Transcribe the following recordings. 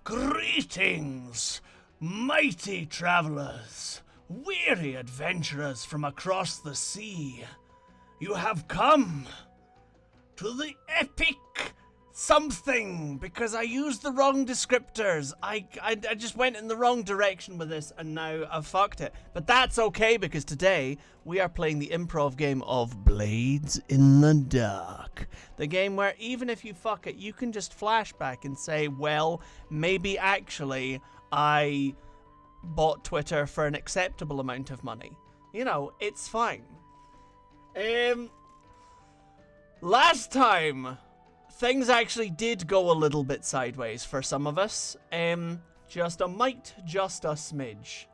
Greetings, mighty travelers, weary adventurers from across the sea. You have come to the epic something, because I used the wrong descriptors. I just went in the wrong direction with this, and now I've fucked it. But that's okay, because today we are playing the improv game of Blades in the Dark. The game where even if you fuck it, you can just flashback and say, well, maybe actually I bought Twitter for an acceptable amount of money. You know, it's fine. Last time, things actually did go a little bit sideways for some of us. Just a smidge.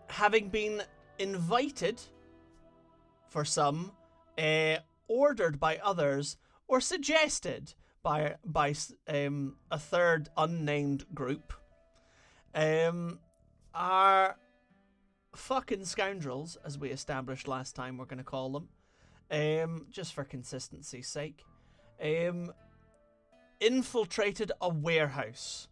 Having been invited for some, ordered by others, or suggested by a third unnamed group, are fucking scoundrels, as we established last time we're going to call them. Just for consistency's sake, infiltrated a warehouse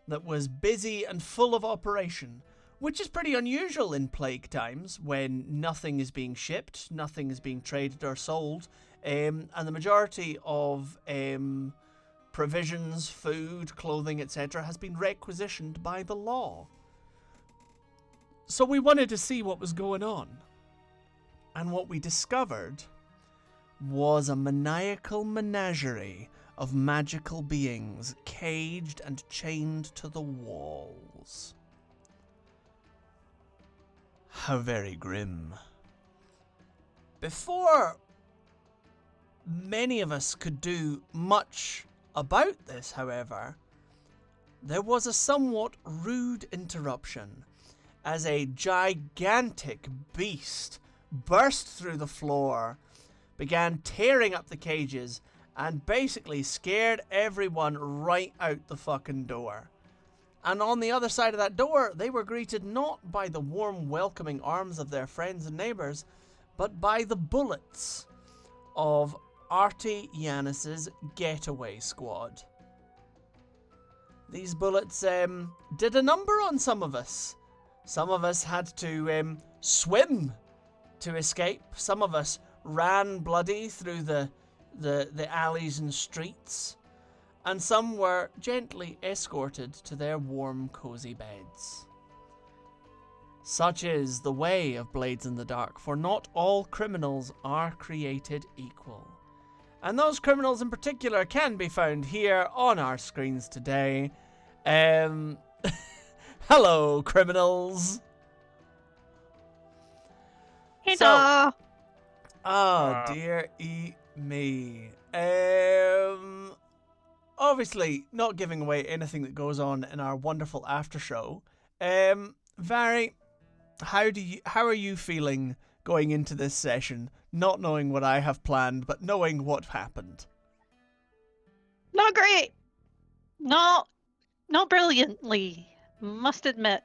that was busy and full of operation, which is pretty unusual in plague times when nothing is being shipped, nothing is being traded or sold, and the majority of provisions, food, clothing, etc. has been requisitioned by the law. So we wanted to see what was going on, and what we discovered was a maniacal menagerie of magical beings caged and chained to the walls. How very grim. Before many of us could do much about this, however, there was a somewhat rude interruption as a gigantic beast burst through the floor, began tearing up the cages, and basically scared everyone right out the fucking door. And on the other side of that door, they were greeted not by the warm, welcoming arms of their friends and neighbours, but by the bullets of Arty Yanis's getaway squad. These bullets did a number on some of us. Some of us had to swim to escape. Some of us ran bloody through the alleys and streets, and some were gently escorted to their warm, cozy beds. Such is the way of Blades in the Dark, for not all criminals are created equal. And those criminals in particular can be found here on our screens today. Hello, criminals! Hello! Oh, dear me. Obviously, not giving away anything that goes on in our wonderful after show. Vary, how are you feeling going into this session, not knowing what I have planned, but knowing what happened? Not great. Not brilliantly, must admit.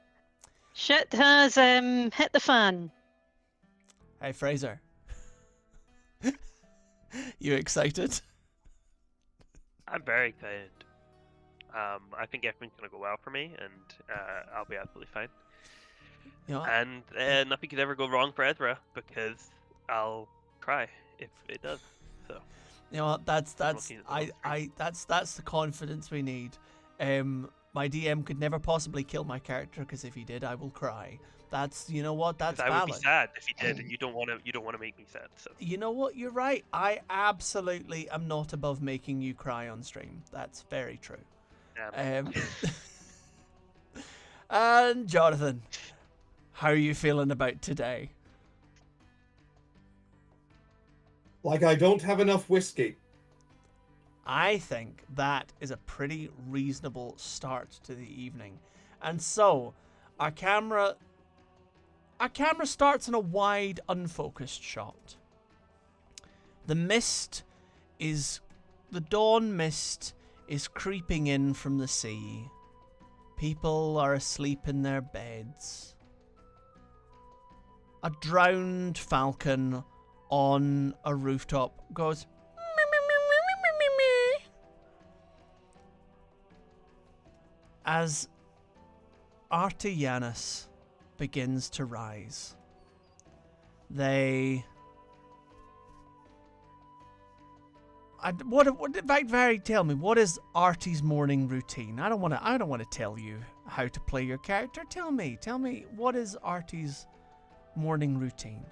Shit has hit the fan. Hey, Fraser. You excited? I'm very excited. I think everything's gonna go well for me, and I'll be absolutely fine. You know, And nothing could ever go wrong for Esra, because I'll cry if it does. So you know what? That's looking at the that's the confidence we need. My DM could never possibly kill my character, because if he did, I will cry. That's, you know what? That's I would be valid. sad if he did, and you don't want to make me sad. So You know what? You're right. I absolutely am not above making you cry on stream. That's very true. And Jonathan, how are you feeling about today? Like I don't have enough whiskey. I think that is a pretty reasonable start to the evening. And so, our camera starts in a wide, unfocused shot. The dawn mist is creeping in from the sea. People are asleep in their beds. A drowned falcon on a rooftop goes as Arty begins to rise. Tell me, what is Arty's morning routine? I don't want to tell you how to play your character. Tell me, what is Arty's morning routine?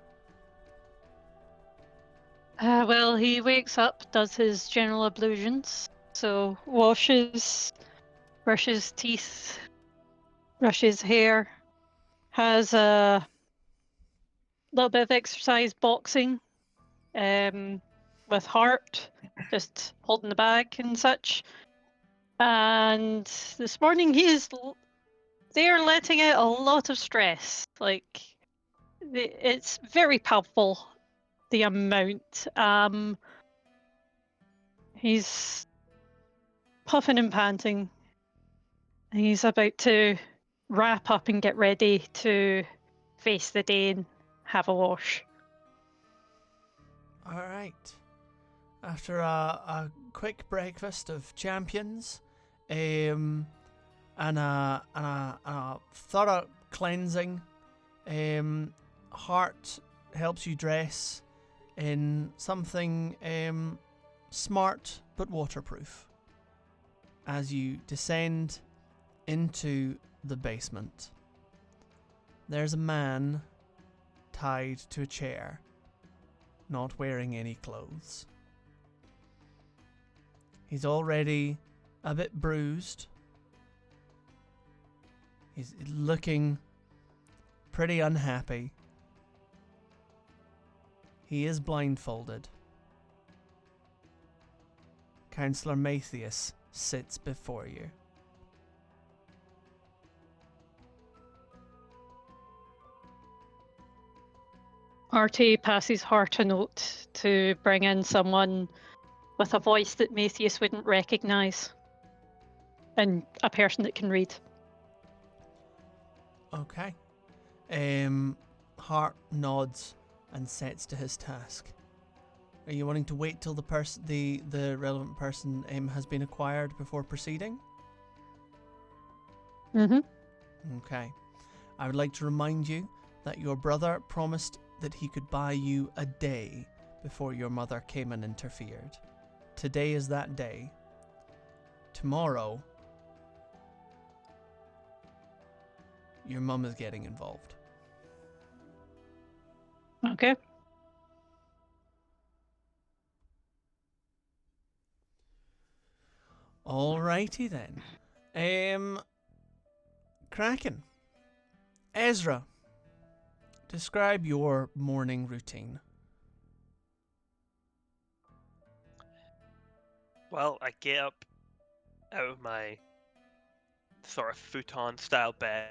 Well, he wakes up, does his general ablutions, so washes, brushes teeth, brushes hair, has a little bit of exercise boxing, with Hart, just holding the bag and such. And this morning they're letting out a lot of stress. Like, it's very palpable, the amount. He's puffing and panting. He's about to wrap up and get ready to face the day and have a wash. All right. After a quick breakfast of champions, and a thorough cleansing, Hart helps you dress in something smart but waterproof as you descend into the basement. There's a man tied to a chair, not wearing any clothes. He's already a bit bruised. He's looking pretty unhappy. He is blindfolded. Councillor Matthias sits before you. Arty passes Hart a note to bring in someone with a voice that Matthias wouldn't recognise, and a person that can read. Okay. Hart nods and sets to his task. Are you wanting to wait till the relevant person has been acquired before proceeding? Mm-hmm. Okay. I would like to remind you that your brother promised that he could buy you a day before your mother came and interfered. Today is that day. Tomorrow, your mum is getting involved. Okay. Alrighty then. Kraken. Esra, describe your morning routine. Well, I get up out of my sort of futon style bed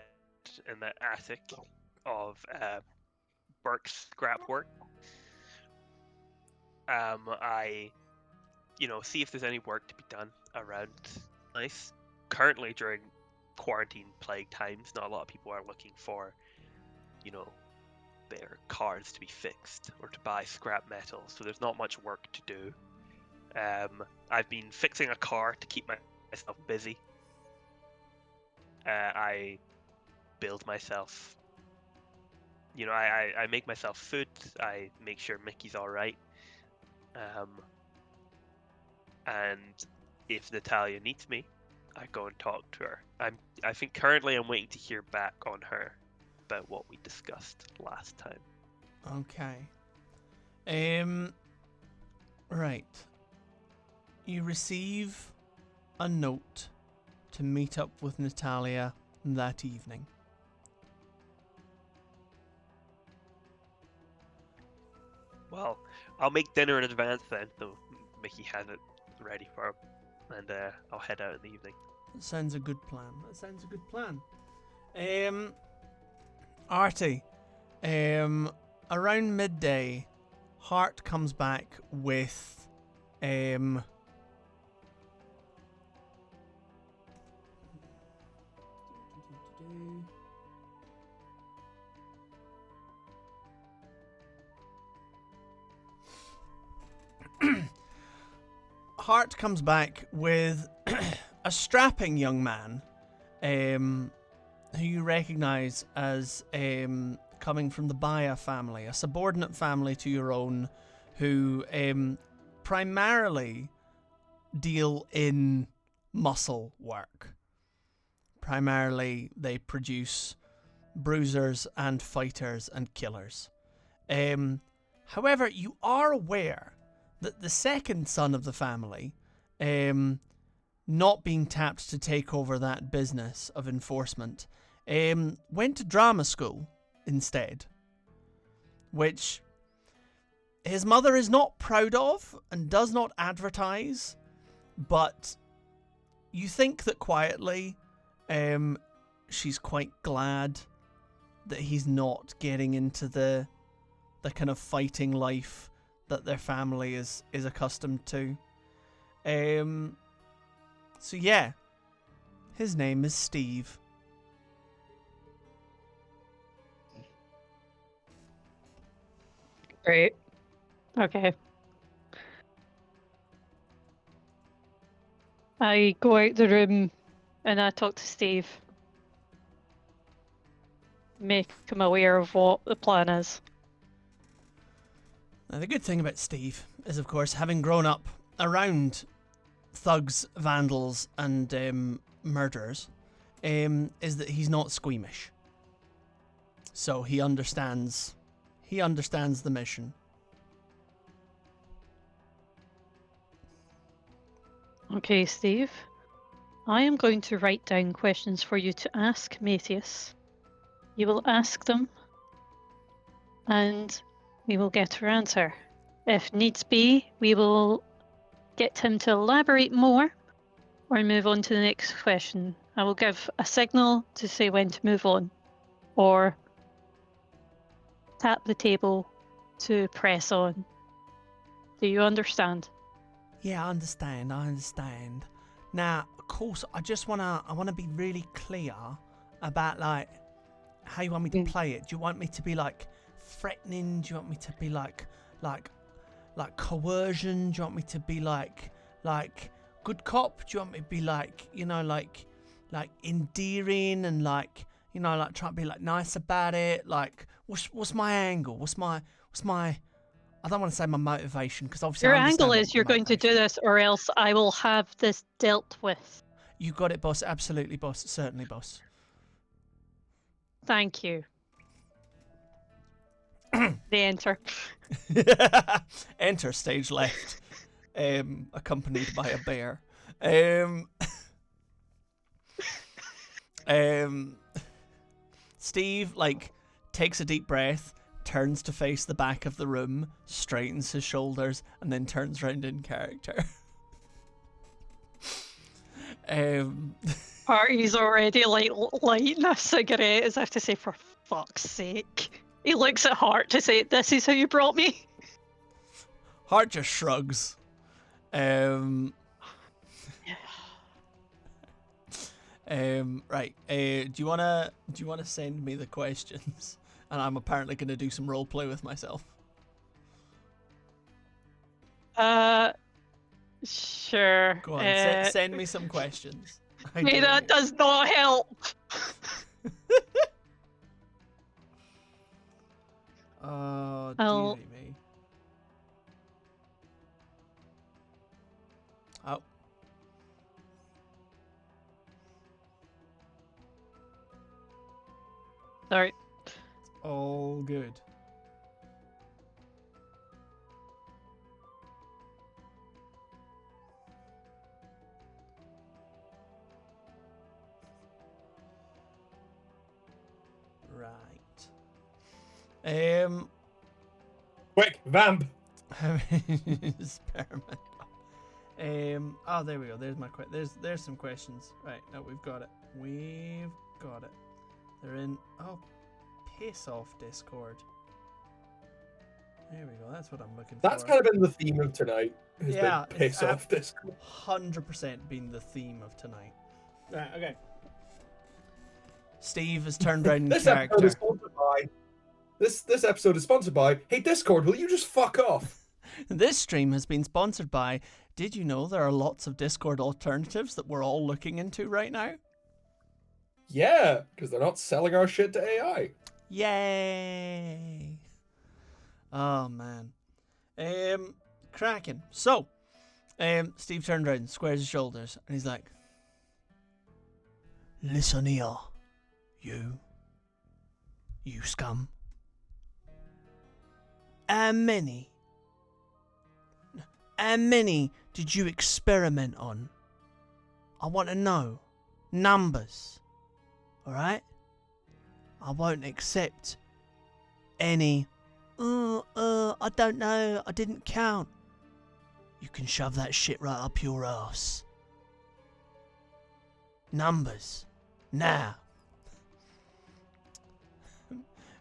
in the attic of Burke's scrapwork. I, see if there's any work to be done around nice. Currently, during quarantine plague times, not a lot of people are looking for, their cars to be fixed or to buy scrap metal, so there's not much work to do. I've been fixing a car to keep myself busy. I build myself, I make myself food. I make sure Mickey's all right. And if Natalia needs me, I go and talk to her. I think currently I'm waiting to hear back on her about what we discussed last time. Okay. Right. You receive a note to meet up with Natalia that evening. Well, I'll make dinner in advance then, so Mickey has it ready for him, and I'll head out in the evening. That sounds a good plan. Arty, around midday, Hart comes back with Hart comes back with a strapping young man who you recognize as coming from the Baya family, a subordinate family to your own, who primarily deal in muscle work. Primarily, they produce bruisers and fighters and killers. However, you are aware that the second son of the family, not being tapped to take over that business of enforcement, went to drama school instead, which his mother is not proud of and does not advertise, but you think that quietly she's quite glad that he's not getting into the kind of fighting life that their family is accustomed to. So yeah, his name is Steve. Great. Okay. I go out the room and I talk to Steve. Make him aware of what the plan is. Now, the good thing about Steve is, of course, having grown up around thugs, vandals, and murderers, is that he's not squeamish. So he understands the mission. Okay, Steve. I am going to write down questions for you to ask Matthias. You will ask them, and we will get her answer. If needs be, we will get him to elaborate more or move on to the next question. I will give a signal to say when to move on, or tap the table to press on. Do you understand? Yeah, I understand. Now, of course, I wanna be really clear about like how you want me to play it. Do you want me to be like threatening? Do you want me to be like coercion? Do you want me to be like good cop? Do you want me to be like, you know, like endearing and like, you know, like trying to be like nice about it? Like, what's my angle? What's my I don't want to say my motivation, because obviously Your I understand angle what is my you're going to motivation do this, or else I will have this dealt with. You got it, boss. Absolutely, boss. Certainly, boss. Thank you. They enter. Enter stage left, accompanied by a bear. Steve like takes a deep breath, turns to face the back of the room, straightens his shoulders, and then turns round in character. Arty's already like lighting a cigarette as if to say, for fuck's sake. He looks at Hart to say, this is how you brought me? Hart just shrugs. Right. Do you wanna send me the questions? And I'm apparently gonna do some role play with myself. Sure. Go on, send me some questions. Hey, that does not help. Oh, I'll- dearie me. Oh. Sorry. All good. Right. Quick, vamp. Experiment. Oh, there we go. There's my there's some questions. Right, no, we've got it. We've got it. They're in. Oh, piss off, Discord. There we go. That's what I'm looking That's for. kind of been the theme of tonight. Has Yeah, been piss off this. 100% been the theme of tonight. Right, okay. Steve has turned around in This character. episode is sponsored by. This episode is sponsored by. Hey Discord, will you just fuck off? This stream has been sponsored by. Did you know there are lots of Discord alternatives that we're all looking into right now? Yeah, because they're not selling our shit to AI. Yay! Oh man. Cracking. So, Steve turned around, squares his shoulders, and he's like, "Listen here, you scum. How many did you experiment on? I want to know. Numbers. Alright? I won't accept any, I don't know, I didn't count. You can shove that shit right up your ass. Numbers. Now."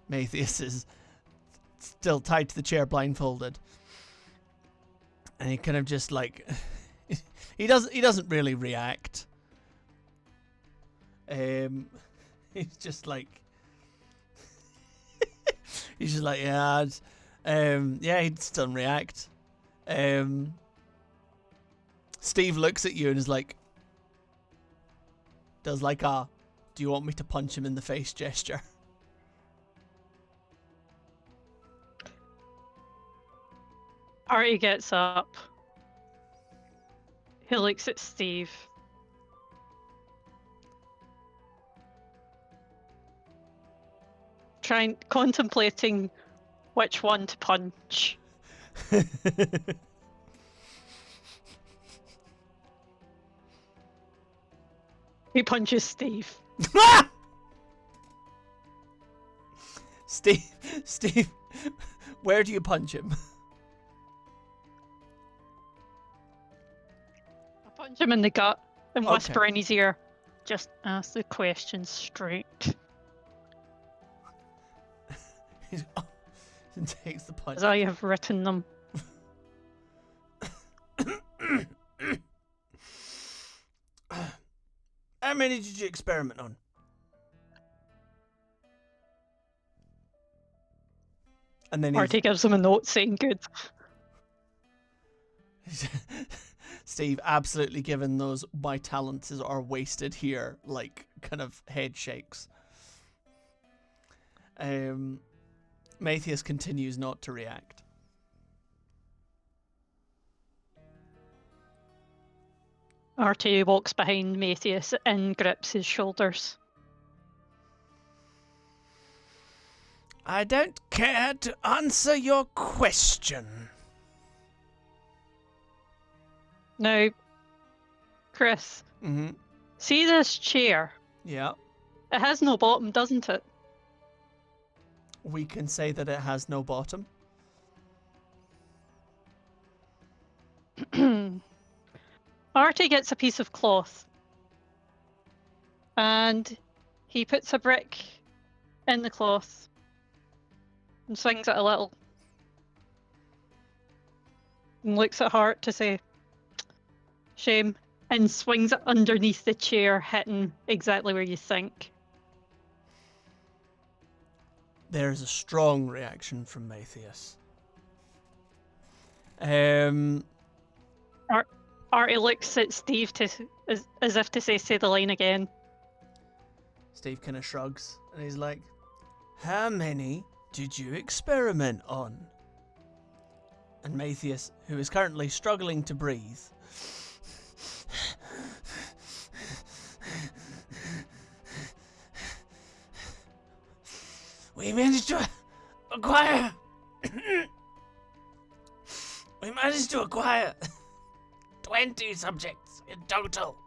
Matthias is still tied to the chair, blindfolded. And he kind of just like he doesn't really react. He's just like he's just like, yeah, yeah, he just doesn't react. Steve looks at you and is like, does like a, do you want me to punch him in the face gesture? Arty gets up. He looks at Steve. Contemplating which one to punch. He punches Steve. Steve, where do you punch him? I punch him in the gut and Okay. whisper in his ear, "Just ask the questions straight." And takes the punch. As I have written them. How many did you experiment on? And then Arty gives him a note saying good. Steve, absolutely given those my talents are wasted here, like kind of head shakes. Matthias continues not to react. Arty walks behind Matthias and grips his shoulders. I don't care to answer your question. Now, Chris, Mm-hmm. see this chair? Yeah. It has no bottom, doesn't it? We can say that it has no bottom. Arty gets a piece of cloth and he puts a brick in the cloth and swings it a little and looks at Hart to say, "Shame," and swings it underneath the chair, hitting exactly where you think. There's a strong reaction from Matthias. Arty looks at Steve as if to say the line again. Steve kind of shrugs and he's like, "How many did you experiment on?" And Matthias, who is currently struggling to breathe, we managed to acquire 20 subjects in total.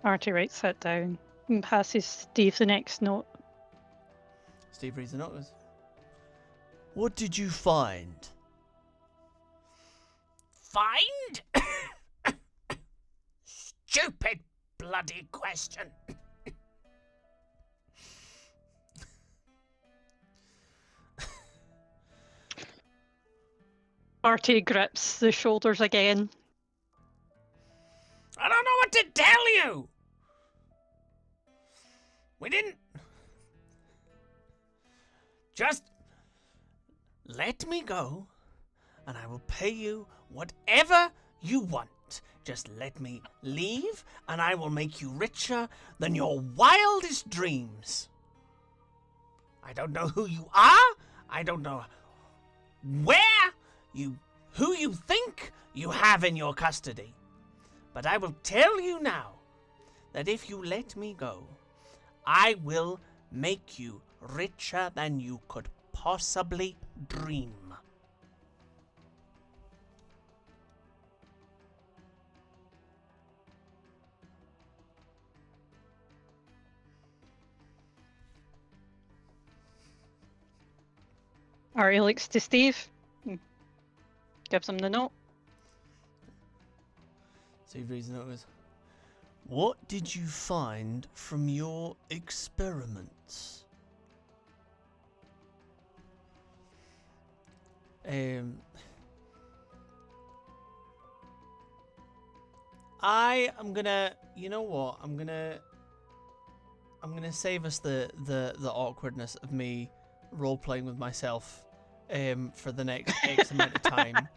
Arty writes that down and passes Steve the next note. Steve reads the note. What did you find? Find? Stupid bloody question. Arty grips the shoulders again. I don't know what to tell you. We didn't. Just let me go and I will pay you whatever you want. Just let me leave, and I will make you richer than your wildest dreams. I don't know who you are. I don't know who you think you have in your custody. But I will tell you now that if you let me go, I will make you richer than you could possibly dream. Arty looks to Steve. Gives him the note. Steve reads the note and goes, "What did you find from your experiments?" I am gonna, you know what? I'm gonna save us the awkwardness of me role playing with myself, for the next X amount of time,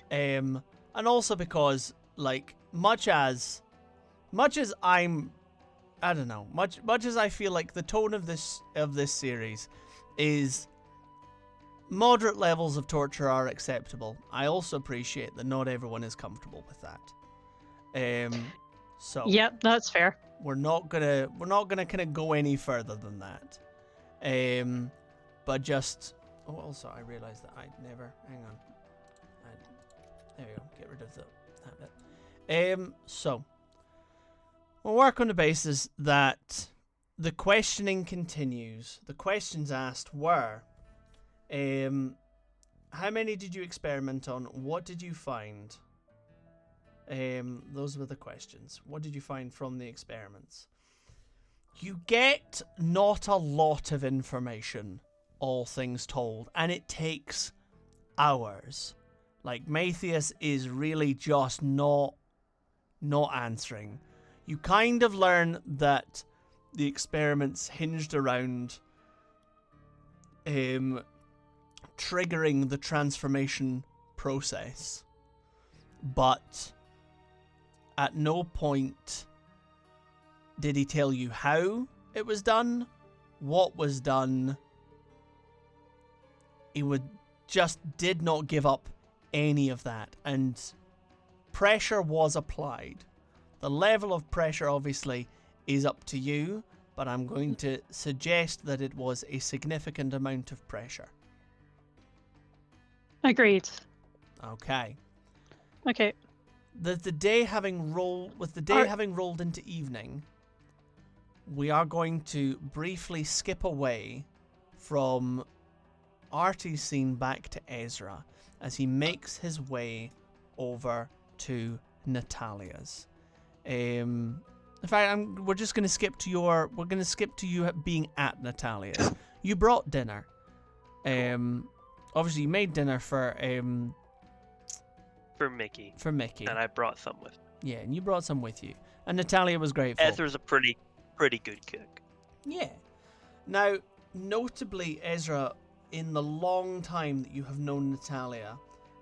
and also because, like, much as I'm, I don't know, much as I feel like the tone of this series is moderate levels of torture are acceptable, I also appreciate that not everyone is comfortable with that. So Yep, that's fair. we're not gonna kind of go any further than that. But just, oh, also I realized that I never, hang on. There we go. Get rid of that bit. So we'll work on the basis that the questioning continues. The questions asked were, how many did you experiment on? What did you find? Those were the questions. What did you find from the experiments? You get not a lot of information, all things told, and it takes hours. Like, Matthias is really just not answering. You kind of learn that the experiments hinged around triggering the transformation process, but at no point did he tell you how it was done, what was done. He did not give up any of that, and pressure was applied. The level of pressure obviously is up to you, but I'm going to suggest that it was a significant amount of pressure. Agreed. Okay. Okay. The day having rolled into evening, we are going to briefly skip away from Arty's scene back to Esra as he makes his way over to Natalia's. In fact, we're just going to skip to you being at Natalia's. You brought dinner. Obviously you made dinner for Mickey. For Mickey. And I brought some with me. Yeah, and you brought some with you. And Natalia was grateful. Ezra's a pretty good cook. Yeah. Now, notably, Esra, in the long time that you have known Natalia,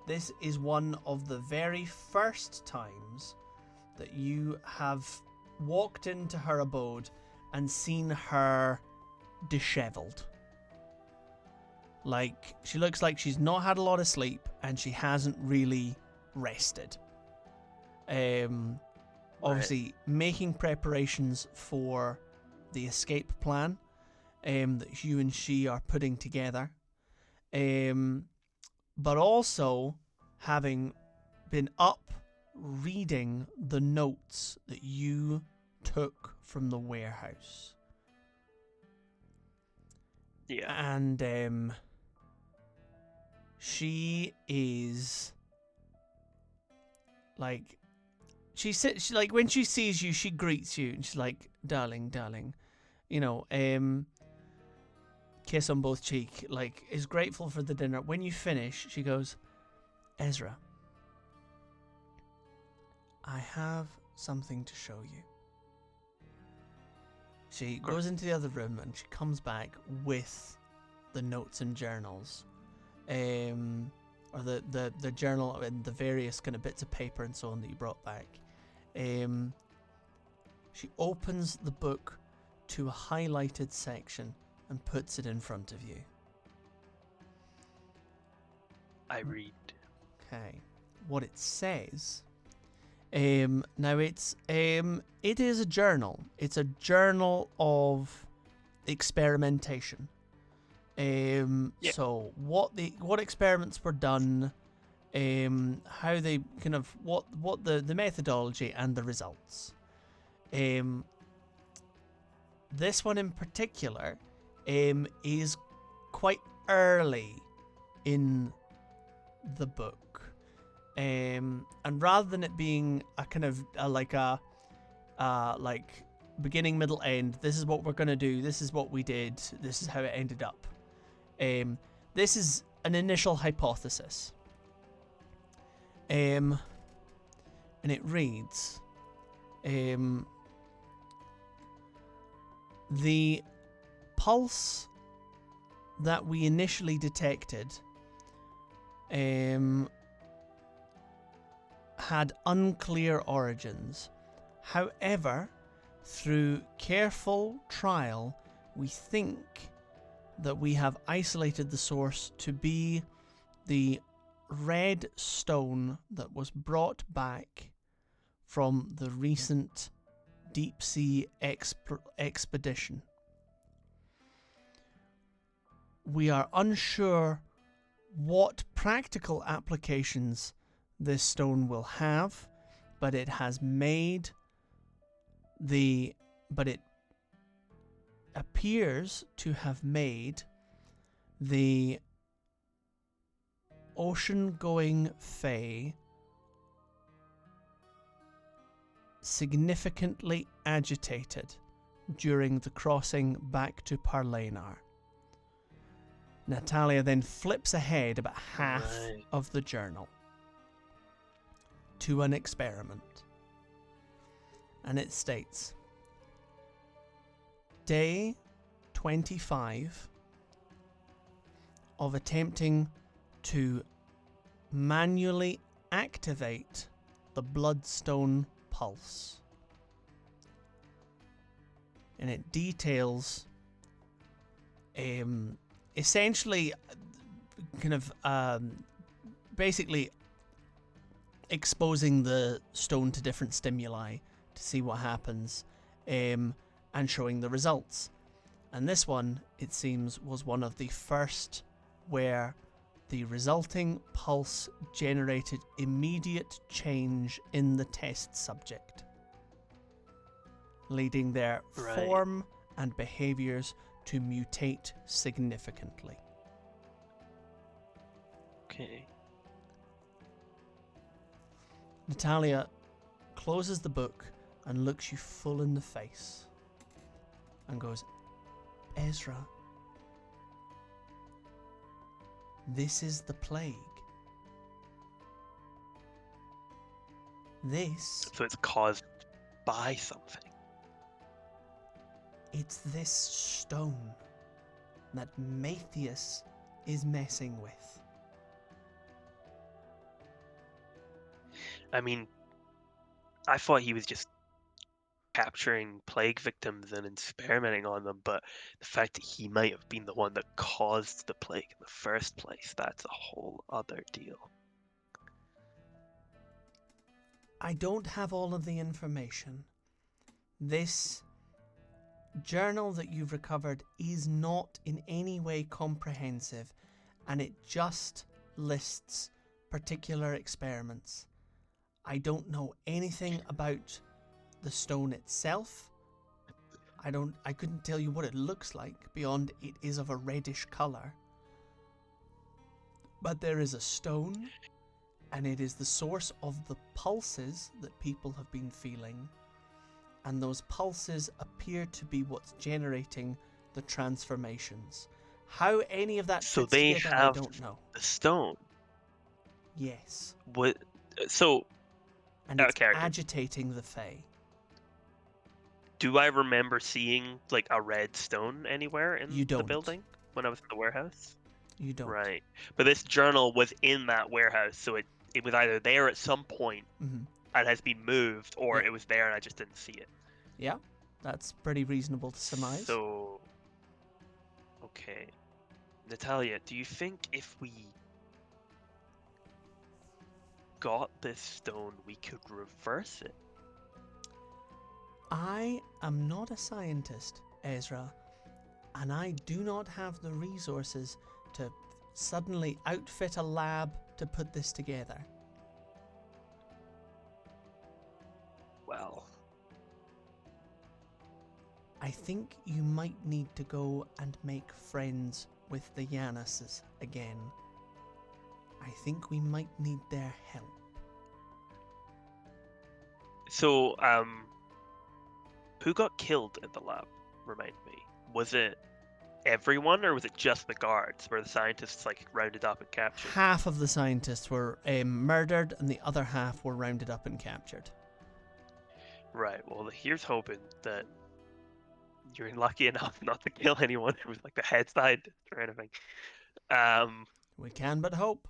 this is one of the very first times that you have walked into her abode and seen her disheveled. Like, she looks like she's not had a lot of sleep and she hasn't really rested. Obviously making preparations for the escape plan that you and she are putting together, but also having been up reading the notes that you took from the warehouse. Yeah. And she is like, she like, when she sees you, she greets you and she's like, darling, you know, kiss on both cheek, like, is grateful for the dinner. When you finish, she goes, Esra, I have something to show you. She goes into the other room and she comes back with the notes and journals. or the journal and the various kind of bits of paper and so on that you brought back. She opens the book to a highlighted section and puts it in front of you. I read. Okay. What it says. Now it is a journal. It's a journal of experimentation. So what experiments were done, how they kind of what the methodology and the results. This one in particular is quite early in the book, and rather than it being a kind of like beginning, middle, end, this is what we're gonna do, this is what we did, this is how it ended up. This is an initial hypothesis. And it reads, the pulse that we initially detected had unclear origins. However, through careful trial, we think that we have isolated the source to be the red stone that was brought back from the recent deep sea expedition. We are unsure what practical applications this stone will have, but it appears to have made the ocean-going Fae significantly agitated during the crossing back to Parlenar. Natalia then flips ahead about half of the journal to an experiment. And it states, day 25 of attempting to manually activate the bloodstone pulse. And it details essentially kind of basically exposing the stone to different stimuli to see what happens, and showing the results. And this one, it seems, was one of the first where the resulting pulse generated immediate change in the test subject, leading their form and behaviors to mutate significantly. Okay. Natalia closes the book and looks you full in the face and goes, Esra, this is the plague. So it's caused by something. It's this stone that Matthias is messing with. I mean, I thought he was just capturing plague victims and experimenting on them, but the fact that he might have been the one that caused the plague in the first place, that's a whole other deal. I don't have all of the information. This journal that you've recovered is not in any way comprehensive, and it just lists particular experiments. I don't know anything about the stone itself. I couldn't tell you what it looks like beyond it is of a reddish colour. But there is a stone, and it is the source of the pulses that people have been feeling. And those pulses appear to be what's generating the transformations. How any of that So fits they together, have I don't know. the stone. Yes. What? So, And it's okay. agitating the Fae. Do I remember seeing like a red stone anywhere in You the don't. building when I was in the warehouse? You don't. Right. But this journal was in that warehouse, so it was either there at some point Mm-hmm. and has been moved, or Yeah. it was there and I just didn't see it. Yeah, that's pretty reasonable to surmise. So, okay. Natalia, do you think if we got this stone, we could reverse it? I am not a scientist, Ezra, and I do not have the resources to suddenly outfit a lab to put this together. Well, I think you might need to go and make friends with the Yanuses again. I think we might need their help. so, who got killed at the lab? Remind me. Was it everyone, or was it just the guards? Were the scientists like rounded up and captured? Half of the scientists were murdered, and the other half were rounded up and captured. Right. Well, here's hoping that you're lucky enough not to kill anyone who was like the head scientist or anything. We can but hope.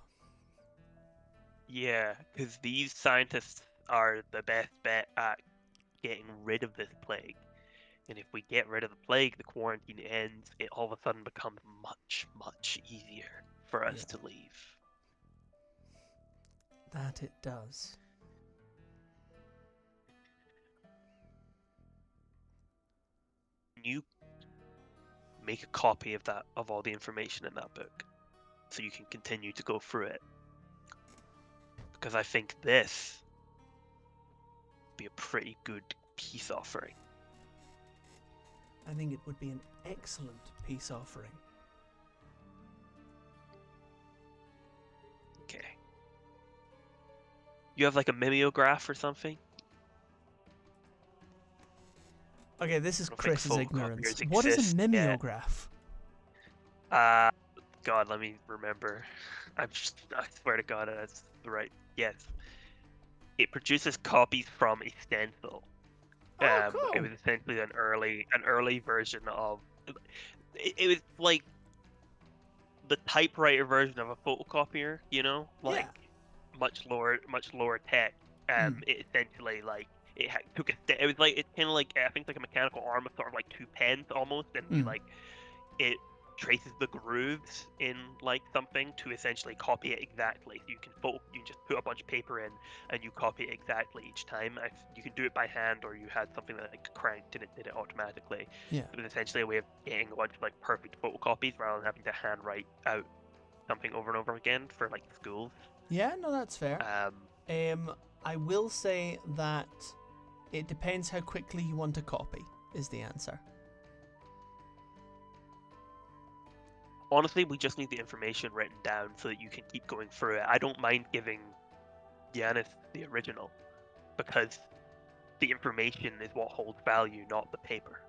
Yeah, because these scientists are the best bet at getting rid of this plague. And if we get rid of the plague, the quarantine ends, it all of a sudden becomes much, much easier for us Yeah. to leave. That it does. Can you make a copy of that, of all the information in that book, so you can continue to go through it? Because I think this would be a pretty good peace offering. I think it would be an excellent peace offering. Okay. You have like a mimeograph or something? Okay, this is I don't think Chris's ignorance. photocopiers What is exist a yet. mimeograph? God, let me remember. I swear to God, that's right. Yes. It produces copies from a stencil. Oh, It cool. was essentially an early version of. It was like the typewriter version of a photocopier, you know, like much lower tech. It essentially like took it was like it's kind of like I think like a mechanical arm with sort of like two pens almost, and you like it traces the grooves in like something to essentially copy it exactly. So you can just put a bunch of paper in and you copy it exactly each time. You can do it by hand, or you had something that like cranked and it did it automatically. Yeah. It was essentially a way of getting a bunch of like perfect photocopies rather than having to handwrite out something over and over again for like schools. Yeah, no, that's fair. I will say that it depends how quickly you want to copy, is the answer. Honestly, we just need the information written down so that you can keep going through it. I don't mind giving Giannis the original, because the information is what holds value, not the paper.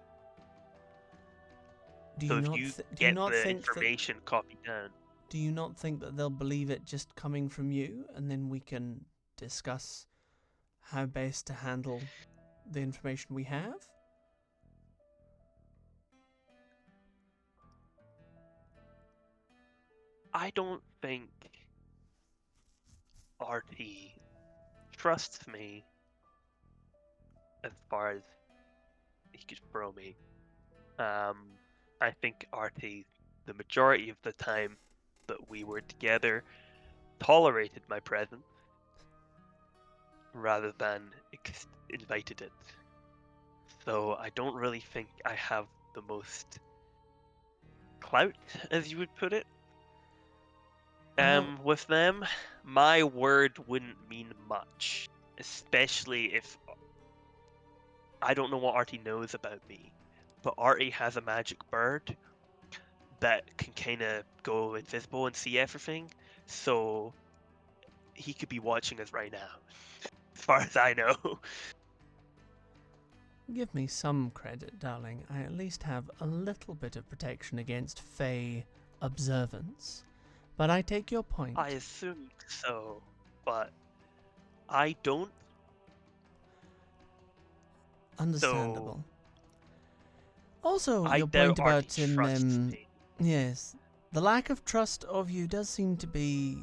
Do So you if not you do you get not the think that information copied down, do you not think that they'll believe it just coming from you, and then we can discuss how best to handle the information we have? I don't think Arty trusts me as far as he could throw me. I think Arty, the majority of the time that we were together, tolerated my presence rather than invited it. So I don't really think I have the most clout, as you would put it. Well, With them, my word wouldn't mean much, especially if I don't know what Arty knows about me, but Arty has a magic bird that can kind of go invisible and see everything, so he could be watching us right now, as far as I know. give me some credit, darling. I at least have a little bit of protection against Fey observance. But I take your point. I assumed so, but I don't. Understandable. Also, I your doubt point about Arty trusts me. yes, The lack of trust of you does seem to be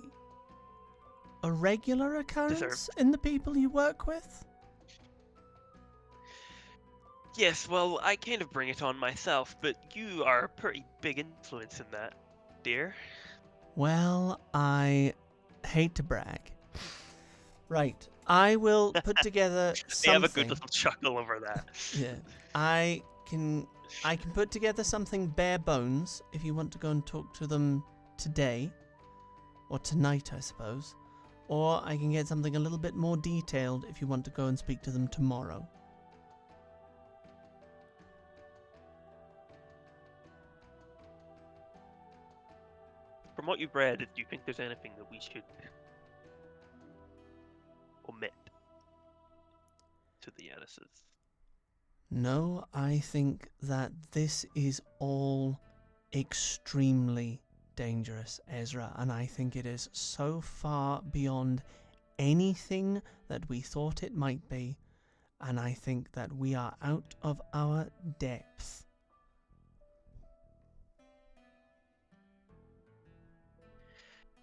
a regular occurrence Deserved. in the people you work with. Yes, well, I kind of bring it on myself, but you are a pretty big influence in that, dear. Well, I hate to brag. Right, I will put together They have a good something. little chuckle over that. Yeah, I can put together something bare bones if you want to go and talk to them today, or tonight, I suppose. Or I can get something a little bit more detailed if you want to go and speak to them tomorrow. From what you've read, do you think there's anything that we should omit to the Yanis's? No, I think that this is all extremely dangerous, Ezra, and I think it is so far beyond anything that we thought it might be, and I think that we are out of our depth.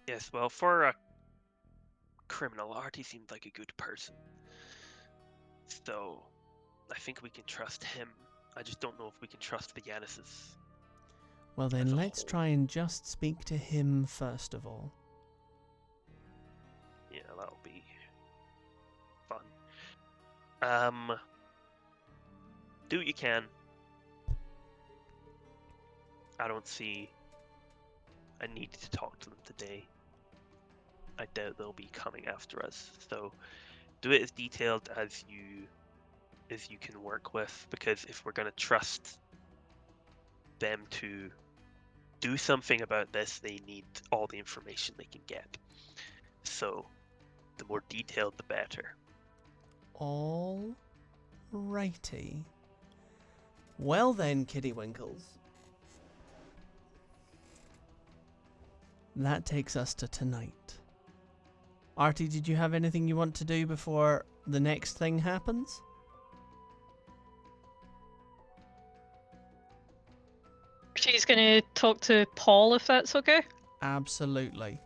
Yes, well, for a criminal, Arty seemed like a good person. So, I think we can trust him. I just don't know if we can trust the Yanis's. Well As then, a let's whole. try and just speak to him first of all. Yeah, that'll be fun. Do what you can. I don't see a need to talk to them today. I doubt they'll be coming after us. So do it as detailed as you can work with, because if we're gonna trust them to do something about this, they need all the information they can get. So the more detailed, the better. All righty. Well then, Kiddywinkles. That takes us to tonight. Arty, did you have anything you want to do before the next thing happens? She's going to talk to Paul, if that's okay. Absolutely.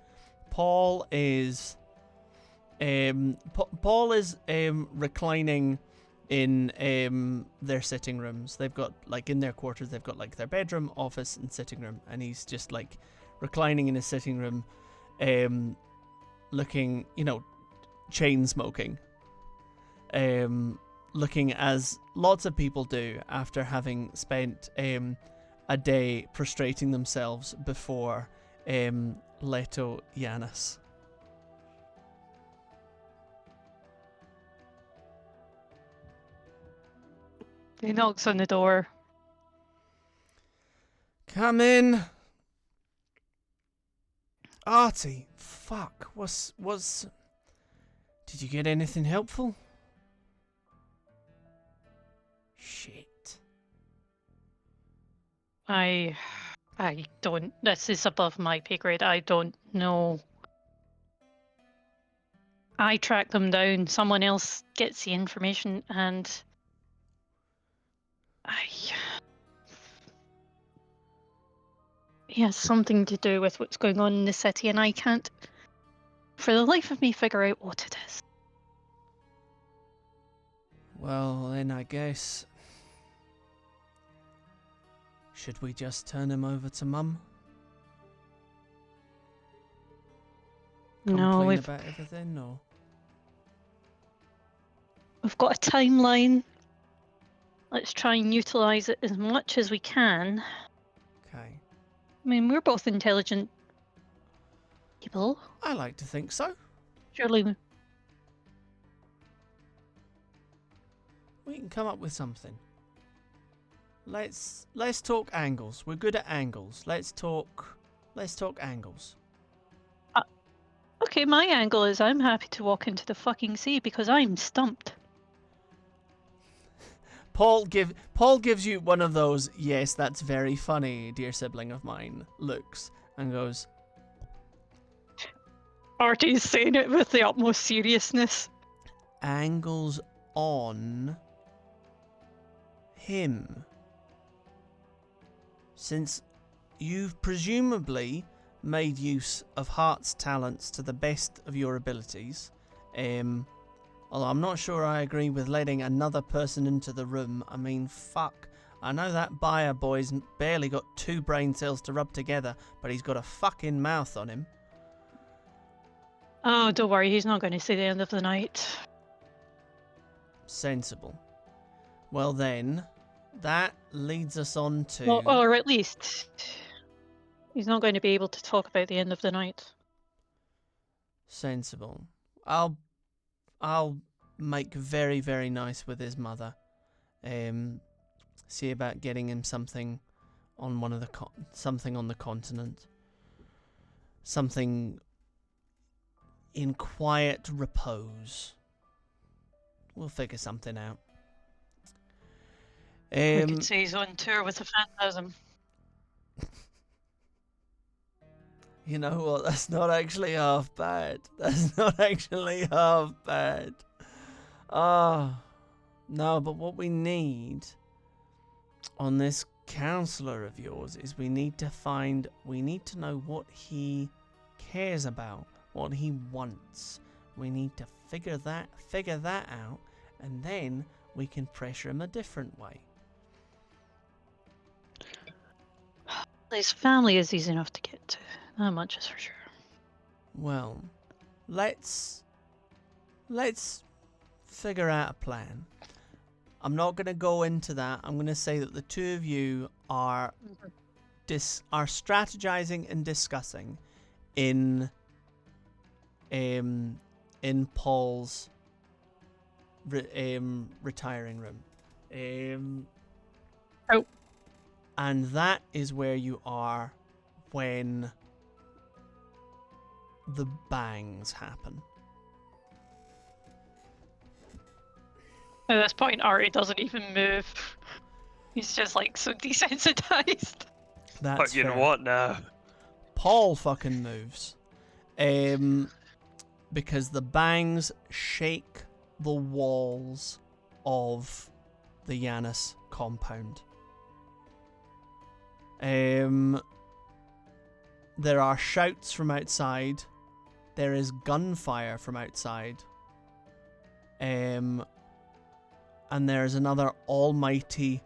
Paul is reclining in their sitting rooms. They've got, like, in their quarters, they've got like their bedroom, office, and sitting room, and he's just like reclining in his sitting room, looking, chain smoking, looking as lots of people do after having spent a day prostrating themselves before Leto Yanis. He knocks on the door. Come in. Arty, fuck, did you get anything helpful? Shit. I don't. This is above my pay grade. I don't know. I track them down. Someone else gets the information, and he has something to do with what's going on in the city, and I can't, for the life of me, figure out what it is. Well, then I guess... should we just turn him over to Mum? No, Complain about everything, or...? we've got a timeline. Let's try and utilise it as much as we can. Okay. I mean, we're both intelligent people. I like to think so. Surely We can come up with something. Let's talk angles. We're good at angles. Let's talk angles. Okay, my angle is I'm happy to walk into the fucking sea because I'm stumped. Paul gives you one of those, yes, that's very funny, dear sibling of mine, looks, and goes, Arty's saying it with the utmost seriousness. angles on him. Since you've presumably made use of Hart's talents to the best of your abilities. Although I'm not sure I agree with letting another person into the room. I mean, fuck. I know that buyer boy's barely got 2 brain cells to rub together, but he's got a fucking mouth on him. Oh, don't worry, he's not going to see the end of the night. Sensible. Well then, that leads us on to... Well, or at least he's not going to be able to talk about the end of the night. Sensible. I'll make very, very nice with his mother. See about getting him something on one of the something on the continent. Something in quiet repose. We'll figure something out. We could say he's on tour with the Phantasm. You know what? That's not actually half bad. That's not actually half bad. No, but what we need on this counselor of yours is we need to know what he cares about, what he wants. We need to figure that out, and then we can pressure him a different way. His family is easy enough to get to. That much is for sure. Well, let's figure out a plan. I'm not going to go into that. I'm going to say that the two of you are strategizing and discussing in Paul's retiring room. And that is where you are when the bangs happen. At this point, Arty doesn't even move. He's just like so desensitized. That's Fucking fair. what now? Paul fucking moves. Because the bangs shake the walls of the Janus compound. There are shouts from outside. There is gunfire from outside. And there is another almighty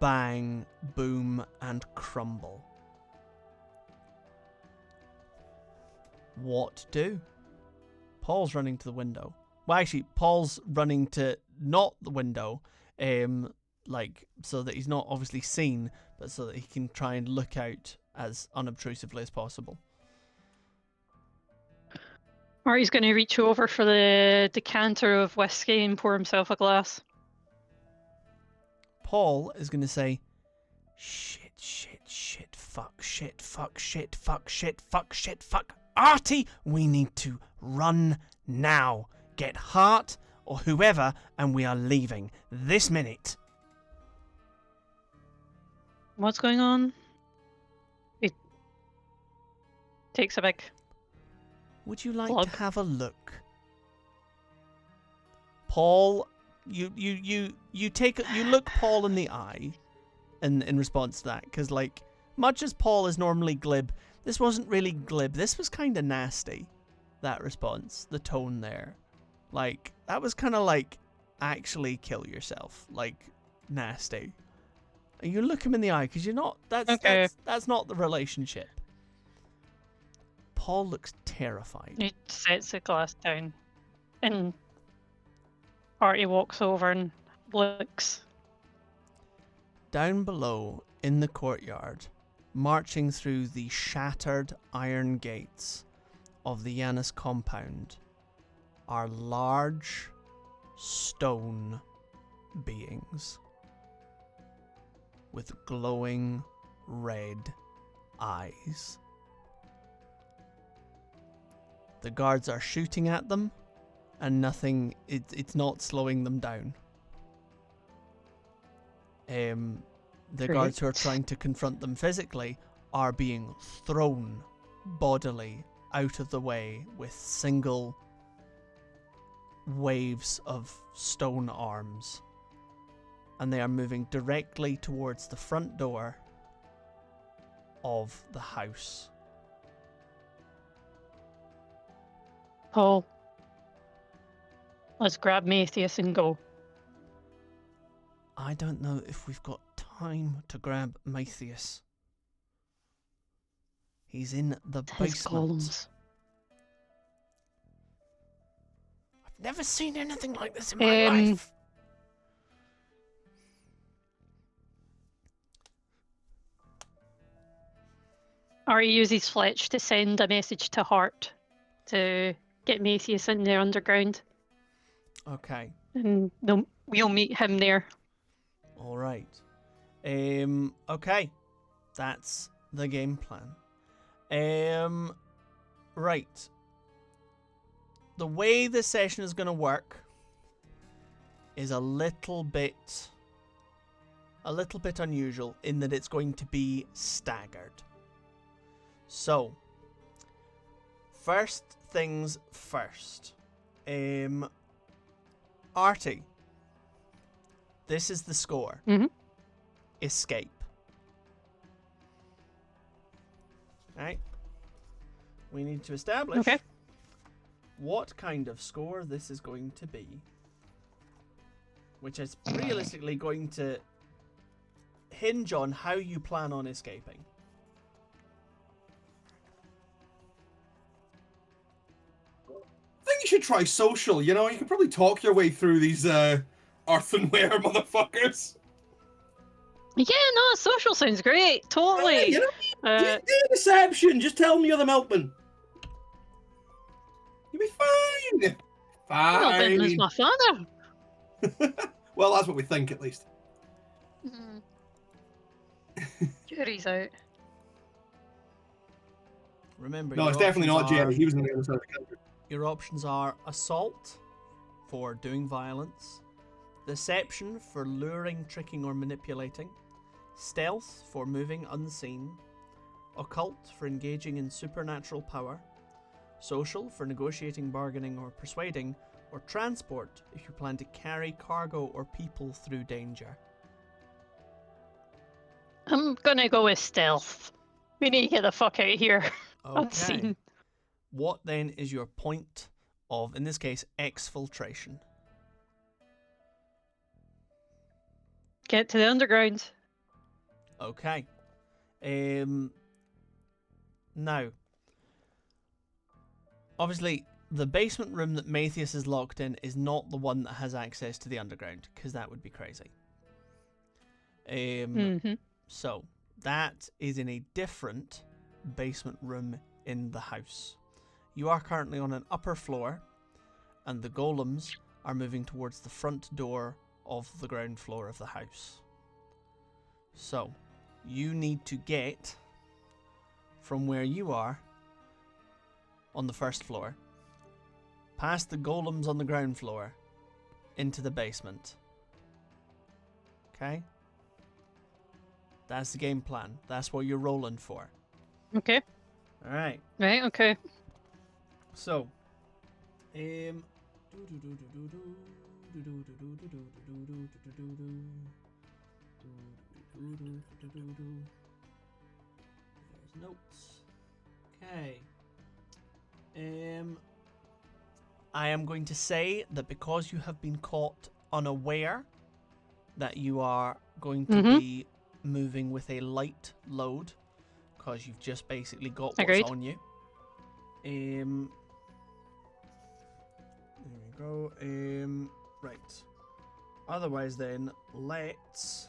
bang, boom, and crumble. What do? Paul's running to the window. Well, actually, Paul's running to not the window, so that he's not obviously seen, but so that he can try and look out as unobtrusively as possible. Arty's going to reach over for the decanter of whiskey and pour himself a glass. Paul is going to say, shit, fuck, Arty, we need to run now. Get Hart or whoever, and we are leaving this minute. What's going on? He takes a big... Would you like Plug. to have a look? Paul, you look Paul in the eye in response to that, because much as Paul is normally glib, this wasn't really glib. This was kind of nasty, that response, the tone there. That was kind of actually kill yourself, nasty. And you look him in the eye, because you're not, that's not the relationship. Paul looks terrified. He sets the glass down, and Arty walks over and looks. Down below, in the courtyard, marching through the shattered iron gates of the Janus compound, are large stone beings with glowing red eyes. The guards are shooting at them, and nothing, it's not slowing them down. The guards who are trying to confront them physically are being thrown bodily out of the way with single waves of stone arms. And they are moving directly towards the front door of the house. Paul, let's grab Matthias and go. I don't know if we've got time to grab Matthias. He's in the His basement. golems. I've never seen anything like this in my life. Arty uses Fletch to send a message to Hart to get Matthias in there underground, Okay. and we'll meet him there. All right. Okay. That's the game plan. Right. The way this session is going to work is a little bit unusual in that it's going to be staggered. So, first things first. Arty. This is the score. Mm-hmm. Escape. Right. We need to establish what kind of score this is going to be, which is realistically going to hinge on how you plan on escaping. I think you should try social. You know, you can probably talk your way through these earthenware motherfuckers. Yeah, no, social sounds great. Totally. You know, do deception. Just tell them you're the milkman. You'll be fine. Well, then there's Fine. my father. Well, that's what we think, at least. Jury's out. Remember, No, your it's definitely options not are- Jerry. He was on the other side of the counter. Your options are assault for doing violence, deception for luring, tricking, or manipulating, stealth for moving unseen, occult for engaging in supernatural power, social for negotiating, bargaining, or persuading, or transport if you plan to carry cargo or people through danger. I'm gonna go with stealth. We need to get the fuck out of here. Unseen. What then is your point of, in this case, exfiltration? Get to the underground. Okay. Now, obviously, the basement room that Matthias is locked in is not the one that has access to the underground, because that would be crazy. So, that is in a different basement room in the house. You are currently on an upper floor, and the golems are moving towards the front door of the ground floor of the house. So, you need to get from where you are on the first floor, past the golems on the ground floor, into the basement. Okay? That's the game plan. That's what you're rolling for. Okay. Alright. Right, okay. So, there's notes. Okay. I am going to say that because you have been caught unaware that you are going to be moving with a light load, because you've just basically got what's Agreed. on you. There we go. Right. Otherwise then, let's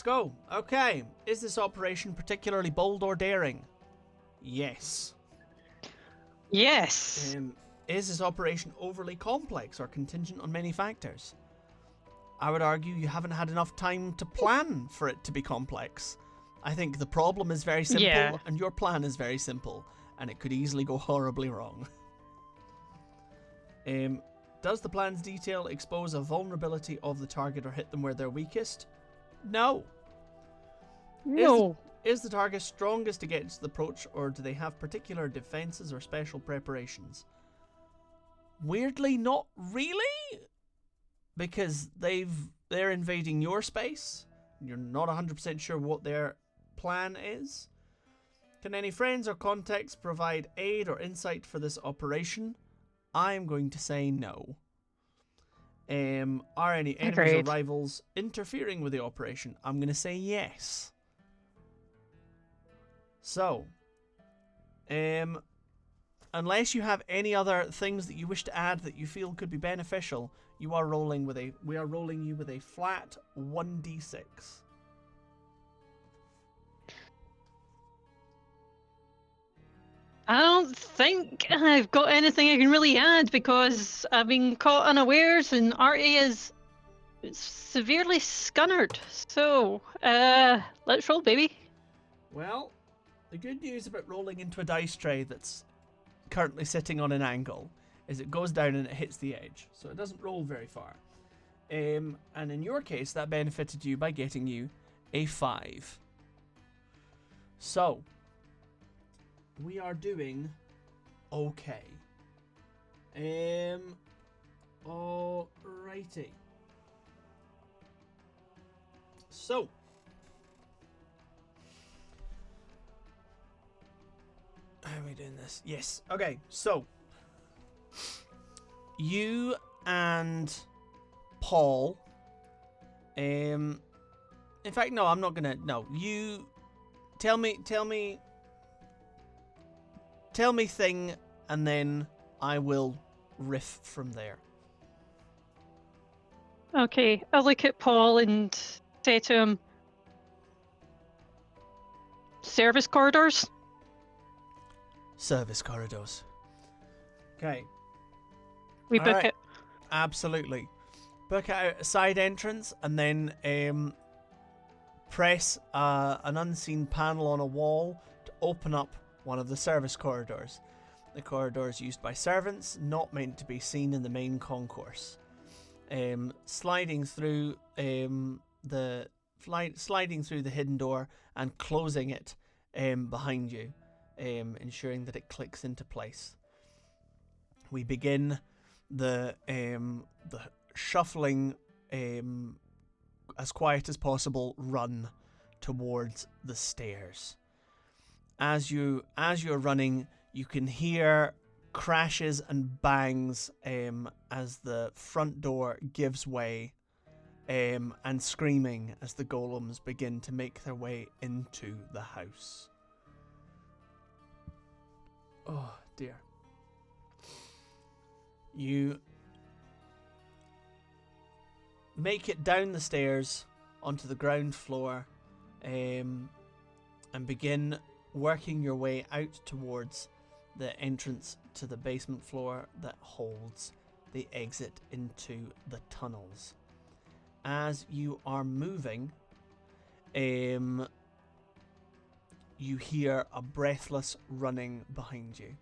go. Okay. Is this operation particularly bold or daring? Yes. Yes. Is this operation overly complex or contingent on many factors? I would argue you haven't had enough time to plan for it to be complex. I think the problem is very simple, Yeah. and your plan is very simple, and it could easily go horribly wrong. Does the plan's detail expose a vulnerability of the target or hit them where they're weakest? No. No. Is the target strongest against the approach, or do they have particular defenses or special preparations? Weirdly, not really, because they're invading your space. You're not 100% sure what their plan is. Can any friends or contacts provide aid or insight for this operation? I'm going to say no. Are any enemies or Agreed. rivals interfering with the operation? I'm going to say yes. So, unless you have any other things that you wish to add that you feel could be beneficial, we are rolling you with a flat 1d6. I don't think I've got anything I can really add because I've been caught unawares and Arty is severely scunnered. So, let's roll, baby. Well, the good news about rolling into a dice tray that's currently sitting on an angle is it goes down and it hits the edge, so it doesn't roll very far. And in your case, that benefited you by getting you a 5. So, we are doing okay. Alrighty. So, how are we doing this? Yes. Okay, so you and Paul. In fact, no, I'm not gonna. No, you tell me thing, and then I will riff from there. Okay, I'll look at Paul and say to him, service corridors? Service corridors. Okay. We book Alright. it. Absolutely. Book out a side entrance and then press an unseen panel on a wall to open up one of the service corridors. The corridor is used by servants, not meant to be seen in the main concourse. Sliding through the hidden door and closing it behind you, ensuring that it clicks into place. We begin the shuffling, as quiet as possible, run towards the stairs. As you're running, you can hear crashes and bangs as the front door gives way, and screaming as the golems begin to make their way into the house. Oh dear. You make it down the stairs onto the ground floor, and begin working your way out towards the entrance to the basement floor that holds the exit into the tunnels. As you are moving, you hear a breathless running behind you.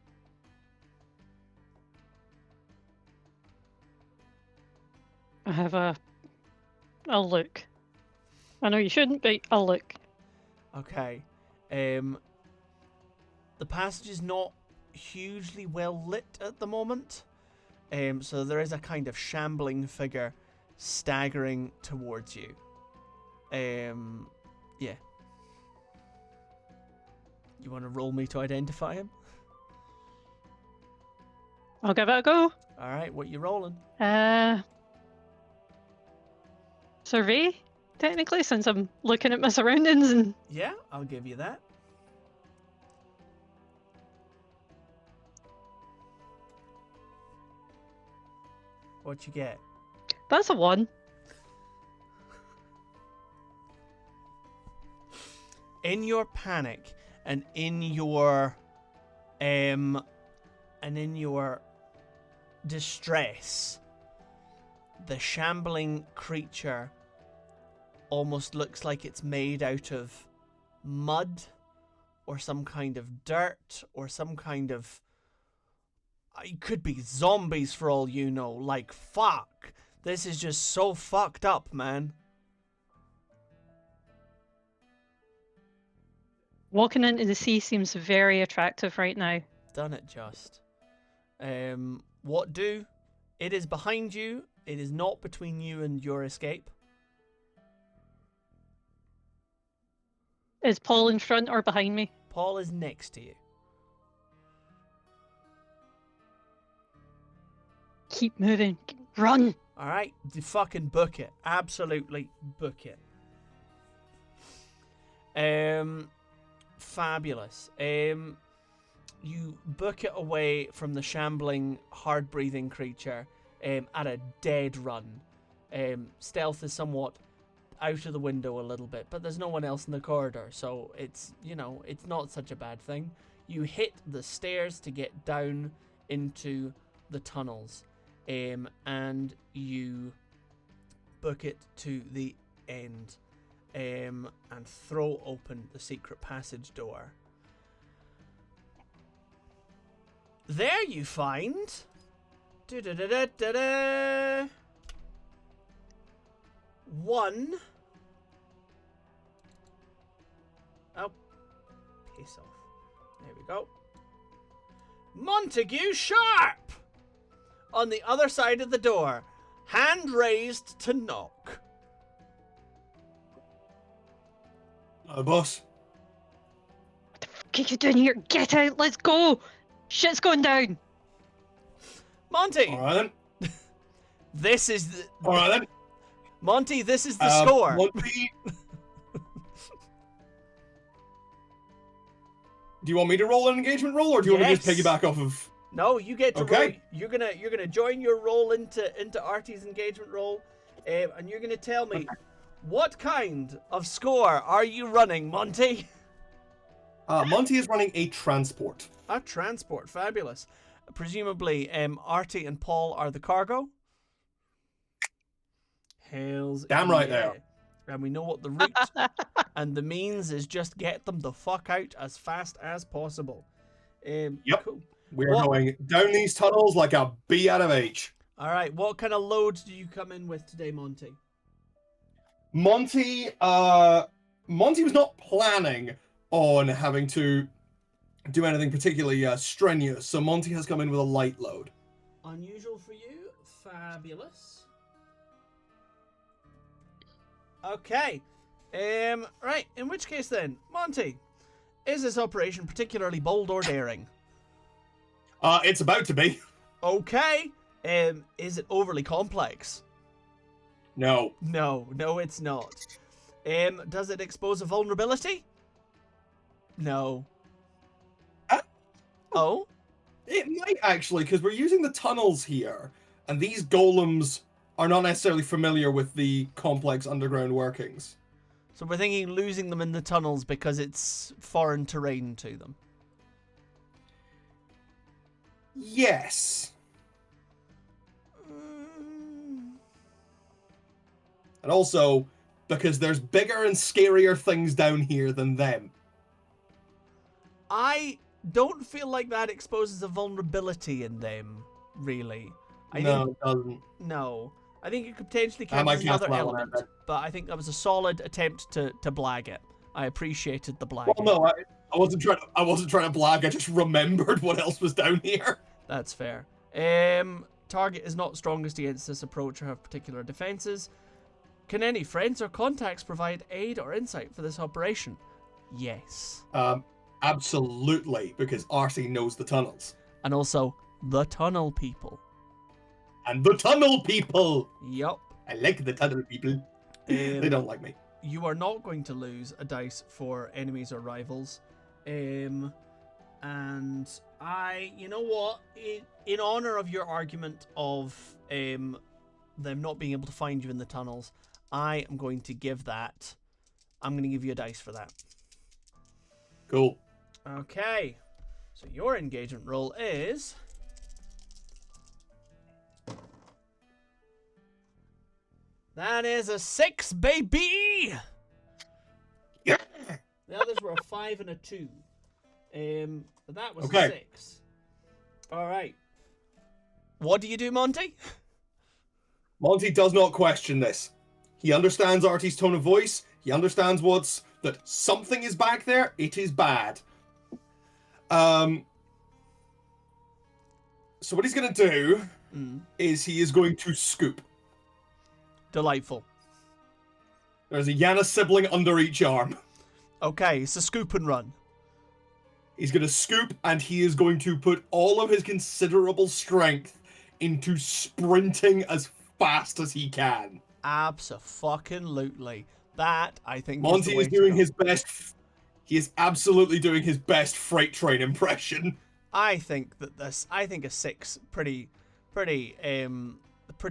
I have I'll look. I know you shouldn't, but I'll look. Okay. The passage is not hugely well lit at the moment. So there is a kind of shambling figure staggering towards you. Yeah. You want to roll me to identify him? I'll give it a go. Alright, what you rolling? Survey, technically, since I'm looking at my surroundings and... Yeah, I'll give you that. What you get? That's a 1. In your panic and in your distress, the shambling creature almost looks like it's made out of mud or some kind of dirt or some kind of... It could be zombies for all you know. Like, fuck. This is just so fucked up, man. Walking into the sea seems very attractive right now. Done it just. What do? It is behind you. It is not between you and your escape. Is Paul in front or behind me? Paul is next to you. Keep moving. Run! All right, fucking book it. Absolutely book it. Fabulous. You book it away from the shambling, hard-breathing creature at a dead run. Stealth is somewhat out of the window a little bit, but there's no one else in the corridor, so it's, you know, it's not such a bad thing. You hit the stairs to get down into the tunnels, and you book it to the end, and throw open the secret passage door. There you find one. Oh, piss off. There we go. Montague Sharp! On the other side of the door, hand raised to knock. Boss. What the fuck are you doing here? Get out! Let's go! Shit's going down! Monty! Alright then. This is the... Alright then. Monty, this is the score. Monty... Do you want me to roll an engagement roll, or do you want to just piggyback off of... No, you get to Okay. roll. You're gonna join your roll into Arty's engagement roll, and you're gonna tell me what kind of score are you running, Monty? Monty is running a transport. A transport, fabulous. Presumably, Arty and Paul are the cargo. Hells Damn right yeah. they are. And we know what the route and the means is. Just get them the fuck out as fast as possible. Yep. Cool. We're going down these tunnels like a bee out of H. All right. What kind of load do you come in with today, Monty? Monty was not planning on having to do anything particularly strenuous, so Monty has come in with a light load. Unusual for you. Fabulous. Okay. Right. In which case then, Monty, is this operation particularly bold or daring? It's about to be. Okay. Is it overly complex? No. No, it's not. Does it expose a vulnerability? No. Oh? It might actually, because we're using the tunnels here, and these golems are not necessarily familiar with the complex underground workings. So we're thinking losing them in the tunnels because it's foreign terrain to them. Yes. And also, because there's bigger and scarier things down here than them. I don't feel like that exposes a vulnerability in them, really. It doesn't. No. I think it could potentially I count might as another cancel that one out element, then. but I think that was a solid attempt to blag it. I appreciated the blag. Well, no, I wasn't trying to blag. I just remembered what else was down here. That's fair. Target is not strongest against this approach or have particular defenses. Can any friends or contacts provide aid or insight for this operation? Yes. Absolutely, because Arty knows the tunnels. And also, the tunnel people. And the tunnel people! Yup. I like the tunnel people. They don't like me. You are not going to lose a dice for enemies or rivals. And you know what? In honor of your argument of them not being able to find you in the tunnels, I am going to give that. I'm going to give you a dice for that. Cool. Okay. So your engagement roll is... That is a 6, baby! Yeah. The others were a 5 and a 2. But that was Okay. a 6. Alright. What do you do, Monty? Monty does not question this. He understands Arty's tone of voice. He understands that something is back there. It is bad. So what he's going to do is he is going to scoop. Delightful. There's a Yana sibling under each arm. Okay, it's a scoop and run. He's going to scoop, and he is going to put all of his considerable strength into sprinting as fast as he can. Abso-fucking-lutely. That, I think, Monty is the way is doing to go. his best. He is absolutely doing his best freight train impression. I think a 6 pretty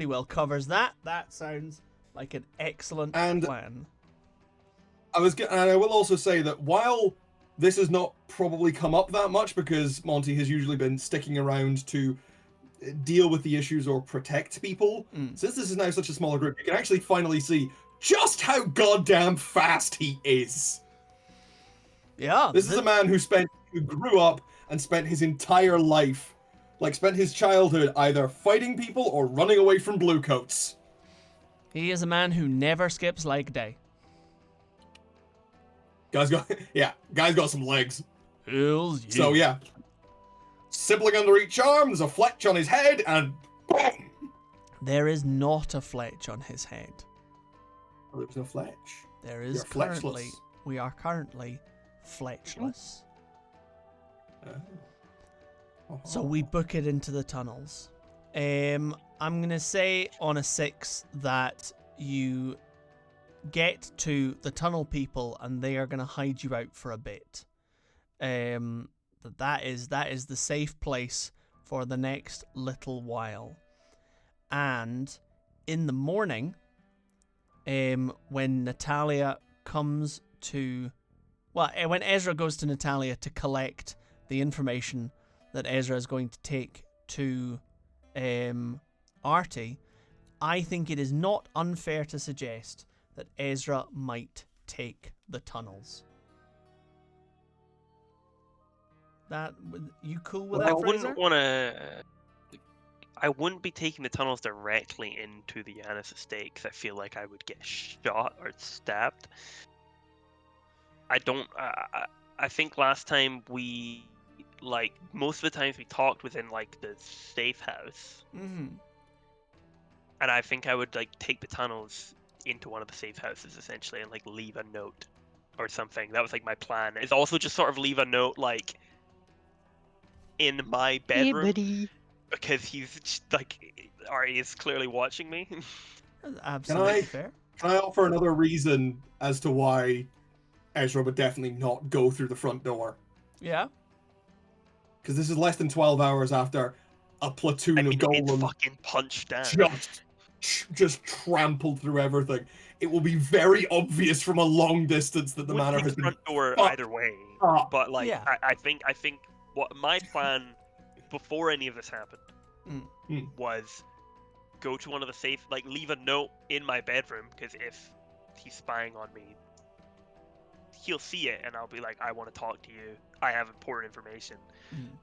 well covers that. That sounds like an excellent plan. And I will also say that while this has not probably come up that much because Monty has usually been sticking around to deal with the issues or protect people, since this is now such a smaller group, you can actually finally see just how goddamn fast he is. Yeah. This is a man who grew up and spent his entire life, spent his childhood either fighting people or running away from bluecoats. He is a man who never skips leg day. Guy's got some legs. Hells yeah. So yeah, sibling under each arm, there's a fletch on his head, and boom! There is not a fletch on his head. Oh, there's no fletch. There is You're currently. fletchless. We are currently fletchless. So we book it into the tunnels. I'm gonna say on a 6 that you get to the tunnel people and they are gonna hide you out for a bit. That is the safe place for the next little while. And in the morning, when Natalia comes to, when Esra goes to Natalia to collect the information that Esra is going to take to Arty, I think it is not unfair to suggest that Esra might take the tunnels. You cool with that, Fraser? I wouldn't be taking the tunnels directly into the Yanis estate because I feel like I would get shot or stabbed. I think last time most of the times we talked was in the safe house. Mm-hmm. And I think I would take the tunnels into one of the safe houses essentially and leave a note or something. That was my plan. Is also just sort of leave a note in my bedroom. Hey, buddy. Because he's Arty is clearly watching me. That's absolutely fair. Can I offer another reason as to why Esra would definitely not go through the front door? Yeah. Because this is less than 12 hours after a platoon of it's golems fucking punched down. just trampled through everything. It will be very obvious from a long distance that the manor has been front door fucked either way. up. But Yeah. I think what my plan before any of this happened was go to one of the safe, leave a note in my bedroom, because if he's spying on me, he'll see it and I'll be like, I want to talk to you, I have important information.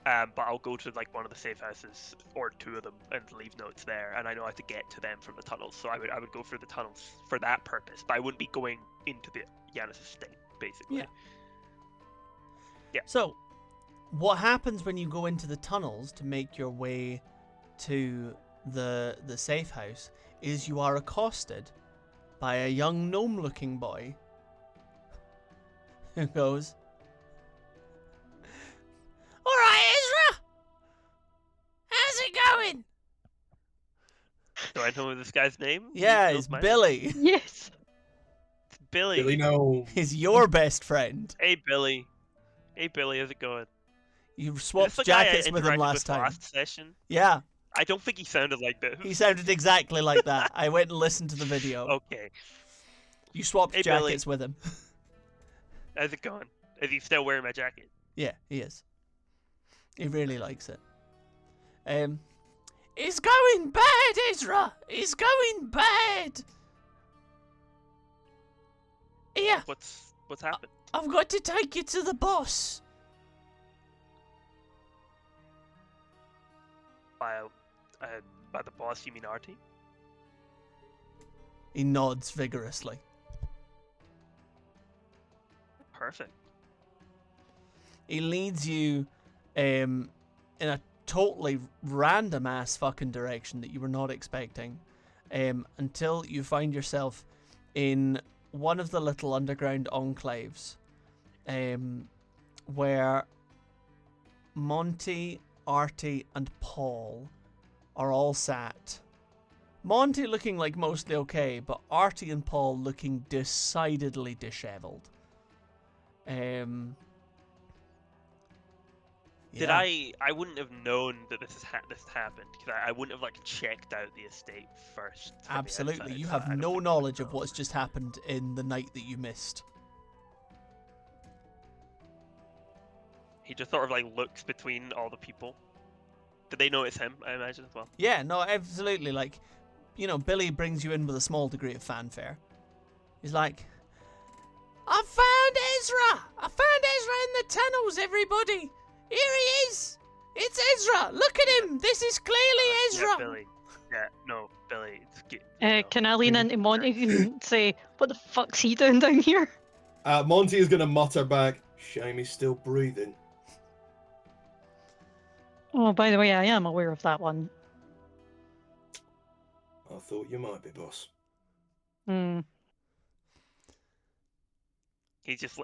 But I'll go to one of the safe houses or two of them and leave notes there, and I know how to get to them from the tunnels, so I would go through the tunnels for that purpose, but I wouldn't be going into the Yanis estate basically. Yeah. So what happens when you go into the tunnels to make your way to the safe house is you are accosted by a young gnome-looking boy who goes, "All right, Esra, how's it going?" Do I know this guy's name? Yeah, He it's knows mine? Billy. Yes. It's Billy. Billy, no. He's your best friend. Hey Billy, how's it going? You Is this swapped the guy I jackets with him interacted last time. Last session? Yeah, I don't think he sounded like this. he sounded exactly like that. I went and listened to the video. Okay. You swapped Hey, Billy. jackets with him. How's it going? Is he still wearing my jacket? Yeah, he is. He really likes it. It's going bad, Esra. It's going bad. Here, What's happened? I've got to take you to the boss. By the boss, you mean Arty? He nods vigorously. Perfect. He leads you in a totally random ass fucking direction that you were not expecting, until you find yourself in one of the little underground enclaves where Monty, Arty, and Paul are all sat. Monty looking like mostly okay, but Arty and Paul looking decidedly disheveled. Did I wouldn't have known that this happened because I wouldn't have like checked out the estate first. from the Absolutely, outside, you so have I don't no think I knowledge would of know. what's just happened in the night that you missed. He just sort of like looks between all the people. Did they notice him? I imagine as well. Yeah, no, absolutely. Like, you know, Billy brings you in with a small degree of fanfare. He's like, I found Esra! I found Esra in the tunnels, everybody! Here he is! It's Esra! Look at him! This is clearly Ezra! Yeah, Billy. Yeah, no, Billy. No. Can I lean into Monty and say, what the fuck's he doing down here? Monty is going to mutter back, shame he's still breathing. Oh, by the way, I am aware of that one. I thought you might be, boss. Hmm. He's just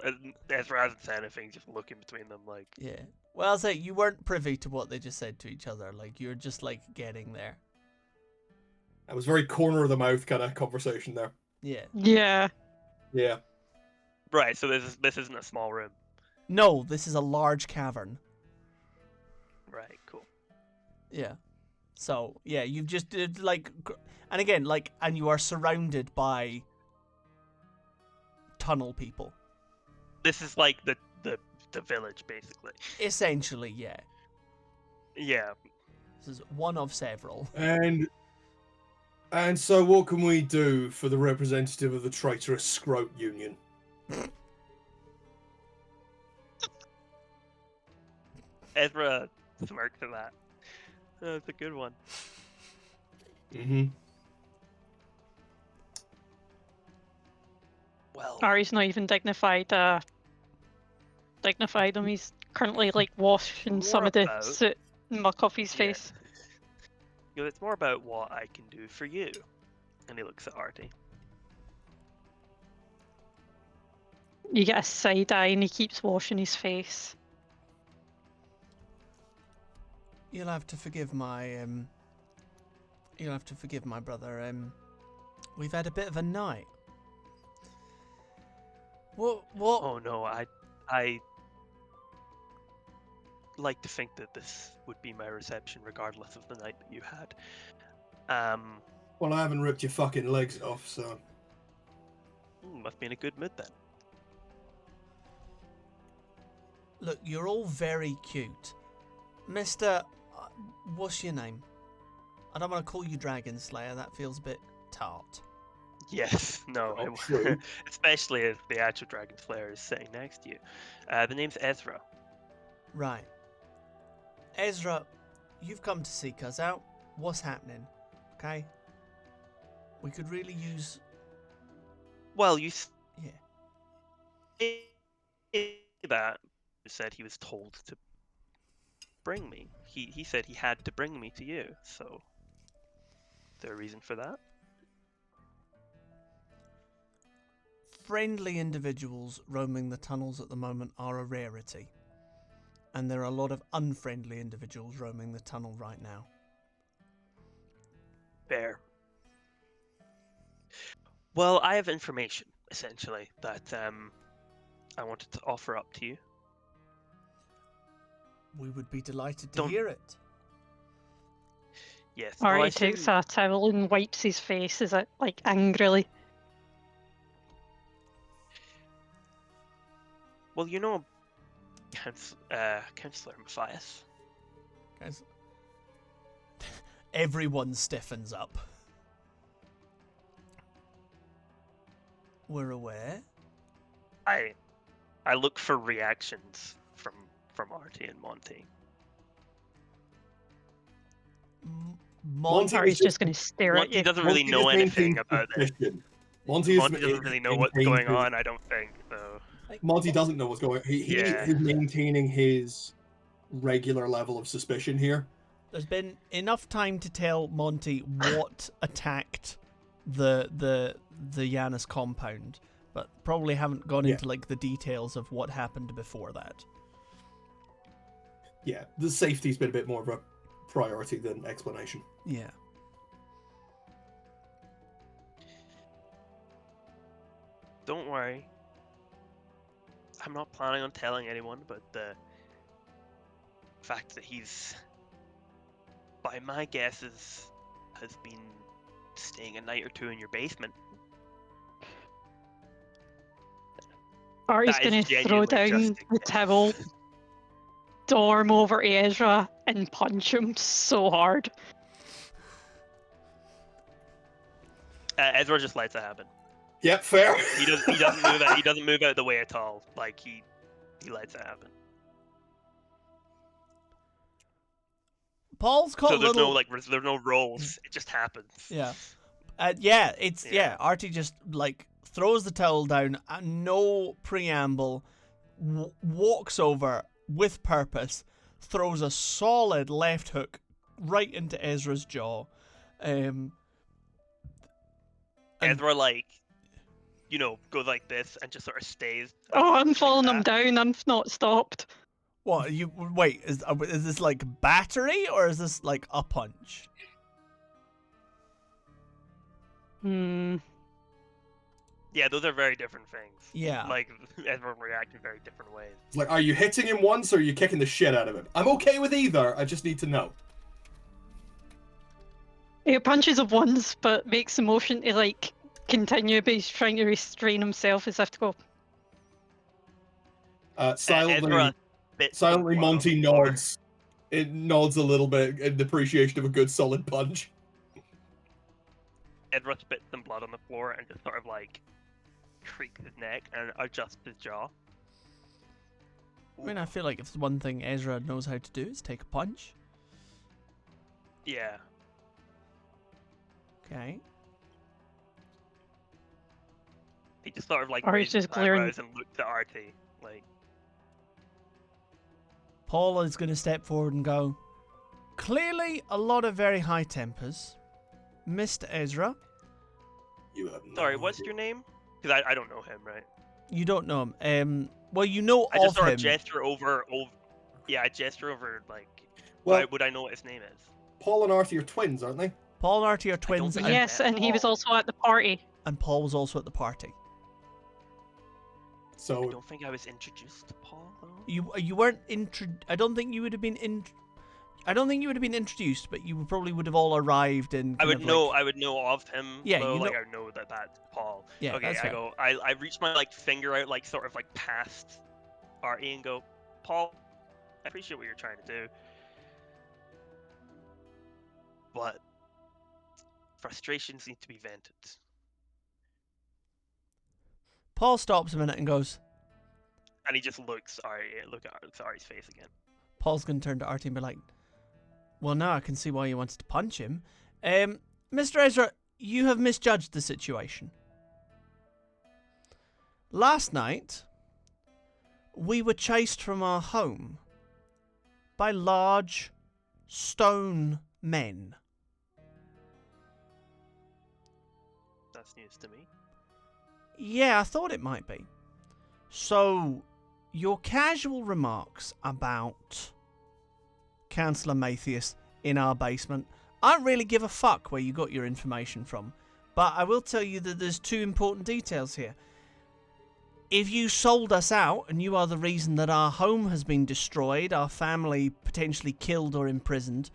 Ezra hasn't said anything. Just looking between them like. Yeah. Well, I'll say, you weren't privy to what they just said to each other. Like, you're just, like, getting there. That was very corner of the mouth kind of conversation there. Yeah. Yeah. Yeah. Right. So this isn't a small room. No, this is a large cavern. Right. Cool. Yeah. So, yeah, you've just, like, and again, like, and you are surrounded by tunnel people. This is like the village, basically. Essentially, yeah. Yeah. This is one of several. And so what can we do for the representative of the traitorous Scroat Union? Ezra smirked at that. That's a good one. Mm-hmm. Well, Ari's not even dignified. Dignified him. He's currently like washing some More of the about- soot and muck off his Yeah. face. you know, it's more about what I can do for you. And he looks at Arty. You get a side eye and he keeps washing his face. You'll have to forgive my, You'll have to forgive my brother. We've had a bit of a night. What? Oh no, I like to think that this would be my reception regardless of the night that you had. Well, I haven't ripped your fucking legs off, so... Must be in a good mood then. Look, you're all very cute. Mr. What's your name? I don't want to call you Dragon Slayer, that feels a bit tart. Yes, no, Oh, I w- true. especially if the actual Dragon Slayer is sitting next to you. The name's Ezra. Right. Ezra, you've come to seek us out. What's happening? Okay? We could really use... Well, you Yeah. say that. He said he was told to bring me. He said he had to bring me to you, so... Is there a reason for that? Friendly individuals roaming the tunnels at the moment are a rarity. And there are a lot of unfriendly individuals roaming the tunnel right now. Fair. Well, I have information, essentially, that I wanted to offer up to you. We would be delighted to Don't- hear it. Yes. well, I Ari takes assume- a towel and wipes his face, is it like angrily? Well, you know, Councillor Matthias. Guys, everyone stiffens up. We're aware. I look for reactions from Arty and Monty. Monty Ari's is just going to stare at Monty you. doesn't really Monty know is anything maintaining about it. suspicion. Monty Doesn't really know what's going maintaining his- on, I don't think. So Monty doesn't know what's going on. He Yeah. is maintaining his regular level of suspicion here. There's been enough time to tell Monty what attacked the Janus compound, but probably haven't gone Yeah. into like the details of what happened before that. Yeah, the safety's been a bit more of a priority than explanation. Yeah. Don't worry. I'm not planning on telling anyone, but the fact that he's, by my guesses, has been staying a night or two in your basement. Arty's That is going to throw genuinely down just a the guess. towel, storm over to Ezra, and punch him so hard. Ezra just lets it happen. Yep, fair. He doesn't move out. He doesn't move out of the way at all. Like he lets it happen. Paul's caught So a there's little... there's no rolls. It just happens. Yeah. Yeah. Arty just like throws the towel down, no preamble, walks over with purpose, throws a solid left hook right into Ezra's jaw. And- Ezra goes like this and just sort of stays. Oh, I'm like falling him that. down. I'm not stopped. What you wait? Is this like battery or is this like a punch? Hmm. Yeah, those are very different things. Yeah. Like Ezra react in very different ways. It's like, are you hitting him once or are you kicking the shit out of him? I'm okay with either. I just need to know. He punches him once, but makes the motion to like continue, but he's trying to restrain himself as if to go. Silently, Ezra bits the blood on Monty the floor. nods. It nods a little bit in appreciation of a good solid punch. Ezra spits some blood on the floor and just sort of like creaks his neck and adjusts his jaw. I mean, I feel like if there's one thing Ezra knows how to do is take a punch. Yeah. Okay. He just sort of like Or he's raises his just glaring. eyebrows and looks at Arty. Like, Paul is going to step forward and go, clearly a lot of very high tempers. Mr. Ezra, You have no sorry, what's idea. your name? Because I don't know him, right? you don't know him. Well, you know I just of sort him. of gesture over. Yeah, I gesture over like. Well, Why would I know what his name is? Paul and Arty are twins, aren't they? Paul and Arty are twins, think and, I- Yes, and he was also at the party. and Paul was also at the party. I So don't think I was introduced to Paul though. You weren't I don't think you would have been I don't think you would have been introduced, but you probably would have all arrived in. I kind would of know. like- I would know of him. Yeah, though, you like know- I know that that's Paul. Yeah, Okay, that's I fair. go. I reach my like finger out, like sort of like past Arty, and go, Paul. I appreciate what you're trying to do, but frustrations need to be vented. Paul stops a minute and goes. And he just looks look at Arty's face again. Paul's going to turn to Arty and be like, well, now I can see why you wanted to punch him. Mr. Ezra, you have misjudged the situation. Last night, we were chased from our home by large stone men. That's news to me. Yeah, I thought it might be. So, your casual remarks about Councillor Mathias in our basement, I don't really give a fuck where you got your information from. But I will tell you that there's two important details here. If you sold us out and you are the reason that our home has been destroyed, our family potentially killed or imprisoned,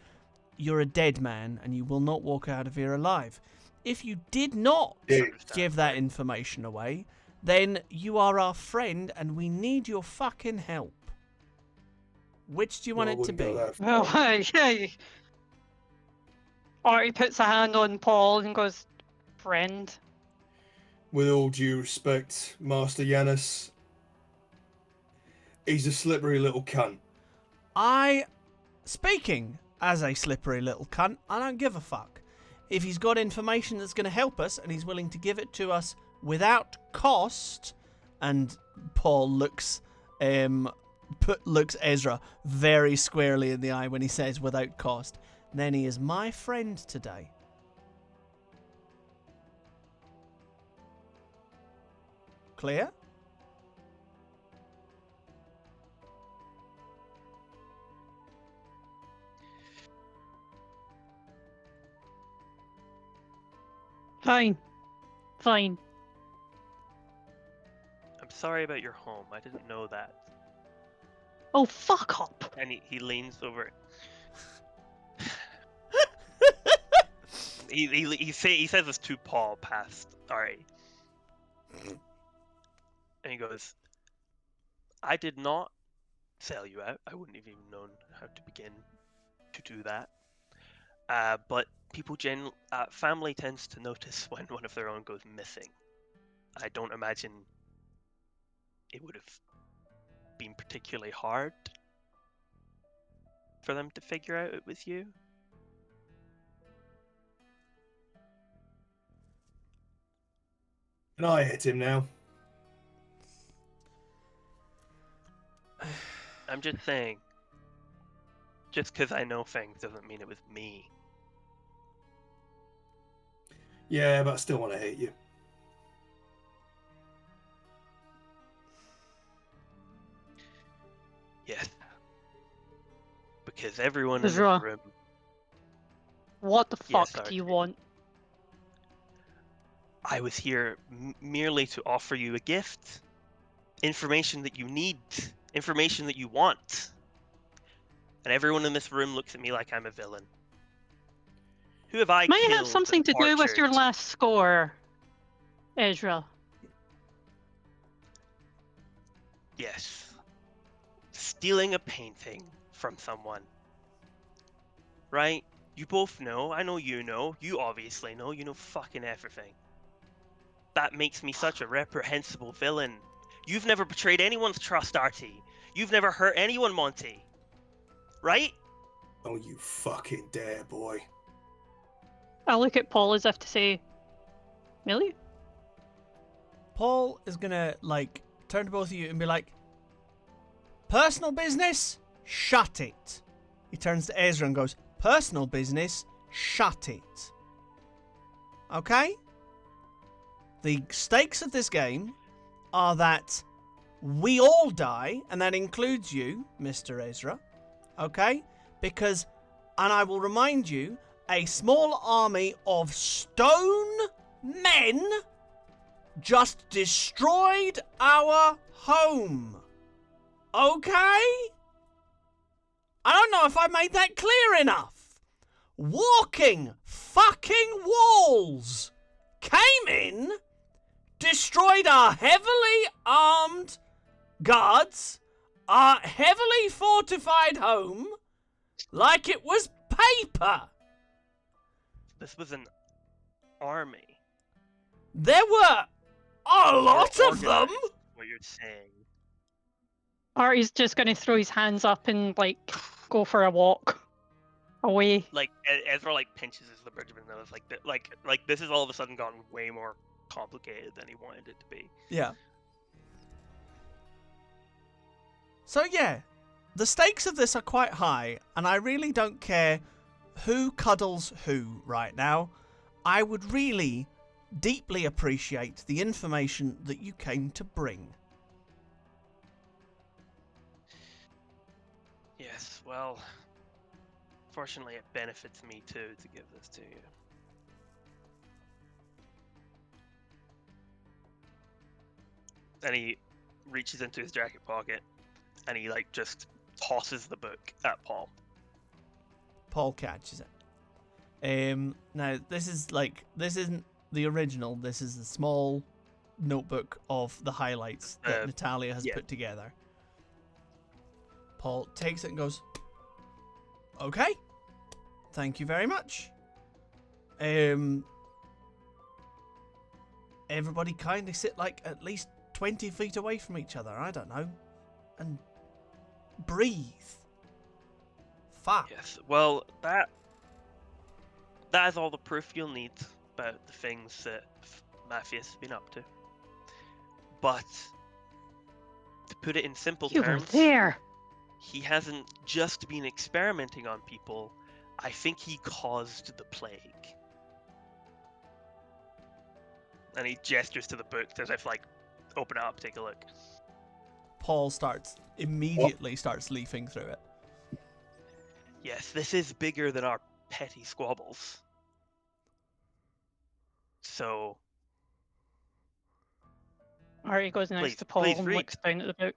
you're a dead man and you will not walk out of here alive. If you did not Yeah. give that information away, then you are our friend and we need your fucking help. Which do you want Well, I it to wouldn't go be? that far. Well, yeah. Arty puts a hand on Paul and goes, friend. With all due respect, Master Yanis, he's a slippery little cunt. Speaking as a slippery little cunt, I don't give a fuck. If he's got information that's going to help us and he's willing to give it to us without cost, and Paul looks Ezra very squarely in the eye when he says without cost, then he is my friend today. clear. Fine. Fine. I'm sorry about your home. I didn't know that. Oh, fuck up. And he leans over. he says this to Paul past Arty. And he goes, I did not sell you out. I wouldn't have even known how to begin to do that. But people family tends to notice when one of their own goes missing. I don't imagine it would have been particularly hard for them to figure out it was you. And I hit him now. I'm just saying, just because I know things doesn't mean it was me. Yeah, but I still want to hate you. Yes. Because everyone in Esra. the room... What the Yes, fuck do you Arty. want? I was here merely to offer you a gift. Information that you need. Information that you want. And everyone in this room looks at me like I'm a villain. Who have I Might killed have something and to do with your tortured? last score, Esra. Yes. Stealing a painting from someone. Right? You both know. I know you know. You obviously know. You know fucking everything. That makes me such a reprehensible villain. You've never betrayed anyone's trust, Arty. You've never hurt anyone, Monty. Right? Oh, you fucking dare, boy. I look at Paul as if to say, really? Paul is gonna, like, turn to both of you and be like, personal business? Shut it. He turns to Esra and goes, personal business? Shut it. Okay? The stakes of this game are that we all die, and that includes you, Mr. Esra. Okay? Because, and I will remind you, a small army of stone men just destroyed our home. Okay? I don't know if I made that clear enough. Walking fucking walls came in, destroyed our heavily armed guards, our heavily fortified home, like it was paper. This was an army. There were a lot You're of them. organized, what you're saying. Arty's just going to throw his hands up and, like, go for a walk away. Like Ezra like pinches the bridge of his nose, like this has all of a sudden gotten way more complicated than he wanted it to be. Yeah. So yeah, the stakes of this are quite high, and I really don't care who cuddles who right now. I would really deeply appreciate the information that you came to bring. Yes, well, fortunately it benefits me too to give this to you. And he reaches into his jacket pocket and he like just tosses the book at Paul. Paul catches it. Now this isn't the original. This is the small notebook of the highlights that Natalia has put together. Paul takes it and goes, okay, thank you very much. Everybody kind of sit like at least 20 feet away from each other, I don't know, and breathe. Fuck. Yes, well, that is all the proof you'll need about the things that Matthias has been up to. But to put it in simple You were terms, there. he hasn't just been experimenting on people. I think he caused the plague. And he gestures to the book as if like open it up, take a look. Paul immediately starts leafing through it. Yes, this is bigger than our petty squabbles. So, Arty goes next Please- to Paul please and read. looks down at the book.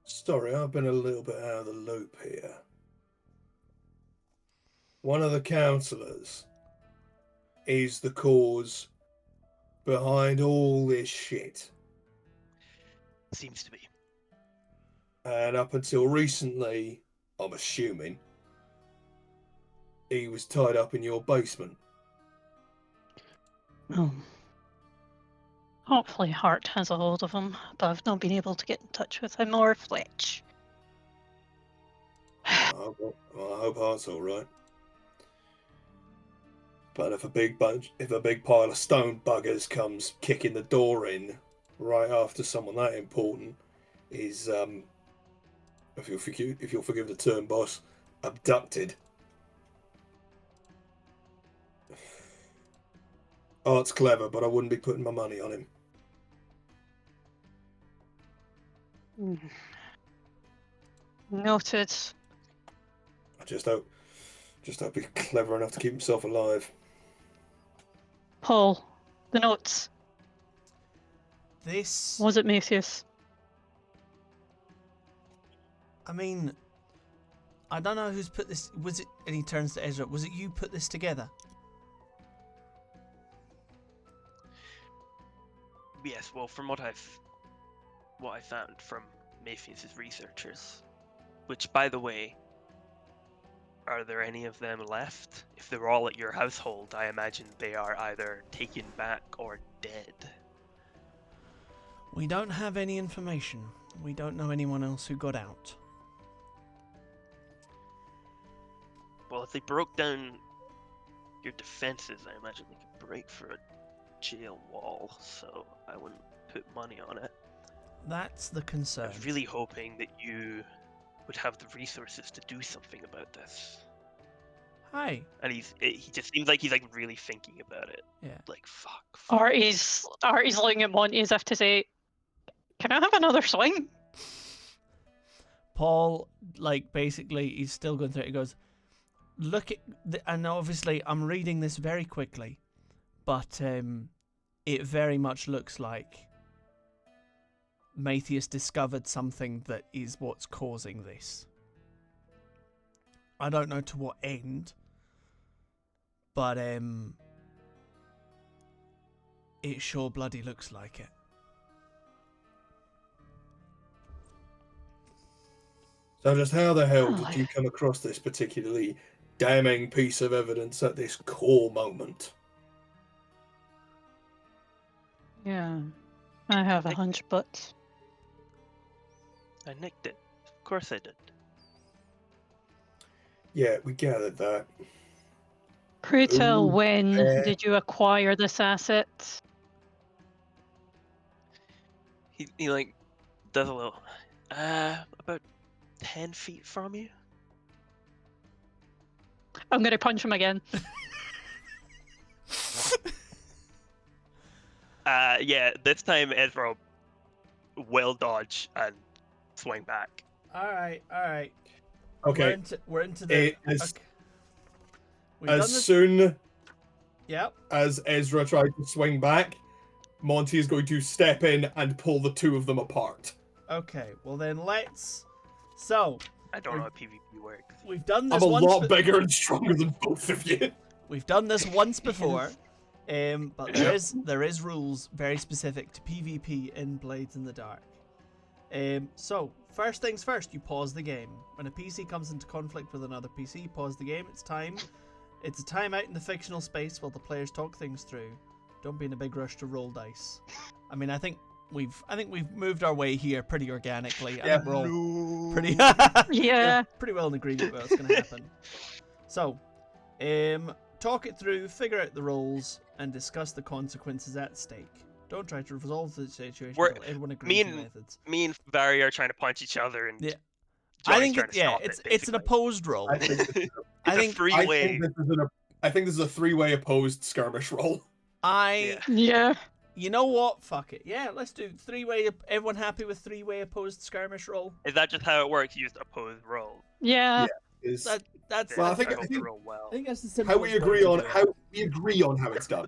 Sorry, I've been a little bit out of the loop here. One of the councillors is the cause behind all this shit. seems to be. And up until recently, I'm assuming, he was tied up in your basement. Oh. Hopefully Hart has a hold of him, but I've not been able to get in touch with him or Fletch. I hope Hart's all right. But if a big pile of stone buggers comes kicking the door in right after someone that important is, if you'll forgive the term, boss, abducted. Art's clever, but I wouldn't be putting my money on him. Noted. I just hope he's clever enough to keep himself alive. Paul, the notes. This, Was it Matthias? I mean, I don't know who's put this. Was it? And he turns to Ezra. Was it you put this together? Yes, well, from what I found from Mayfields' researchers, which, by the way, are there any of them left? If they're all at your household, I imagine they are either taken back or dead. We don't have any information. We don't know anyone else who got out. Well, if they broke down your defenses, I imagine they could break through a jail wall, so I wouldn't put money on it. That's the I concern. was really hoping that you would have the resources to do something about this. Hi. And he just seems like he's like really thinking about it. Yeah. Like fuck. Arty's looking at Monty as if to say, "Can I have another swing?" Paul, like, basically, he's still going through it. He goes, look at, and obviously, I'm reading this very quickly, but it very much looks like Matthias discovered something that is what's causing this. I don't know to what end, but it sure bloody looks like it. So just how the hell Oh, did you come across this particularly damning piece of evidence at this core moment? Yeah, I have a hunch, but I nicked it. Of course I did. Yeah, we gathered that. pray tell, Ooh, when did you acquire this asset? He like does a little about 10 feet from you. I'm gonna punch him again. Yeah, this time Ezra will dodge and swing back. All right. Okay, We're into the. as We've done as this. soon Yep. as Ezra tries to swing back, Monty is going to step in and pull the two of them apart. Okay. Well then, let's. So I don't know how PvP works. we've done I'm this a once. lot bigger and stronger than both of you. We've done this once before, but there is rules very specific to PvP in Blades in the Dark. So first things first, you pause the game. When a PC comes into conflict with another PC, pause the game. It's time. It's a timeout in the fictional space while the players talk things through. Don't be in a big rush to roll dice. I mean, I think we've moved our way here pretty organically. I think we're all pretty Yeah. pretty well in agreement with what's going to happen. So, talk it through, figure out the roles, and discuss the consequences at stake. Don't try to resolve the situation until everyone agrees on methods. Me and Barry are trying to punch each other, and Yeah. Johnny's I think trying to stop it's it, it's an basically. opposed roll. I think this is It's I a think- three-way. I think this is a three-way opposed skirmish roll. Yeah. You know what? Fuck it. Yeah, let's do three-way. Everyone happy with three-way opposed skirmish roll? Is that just how it works? You just oppose roll. Yeah. Is That's. Well, I think- hope you roll well. I think that's the how simplest we way agree to on do it. how it's done.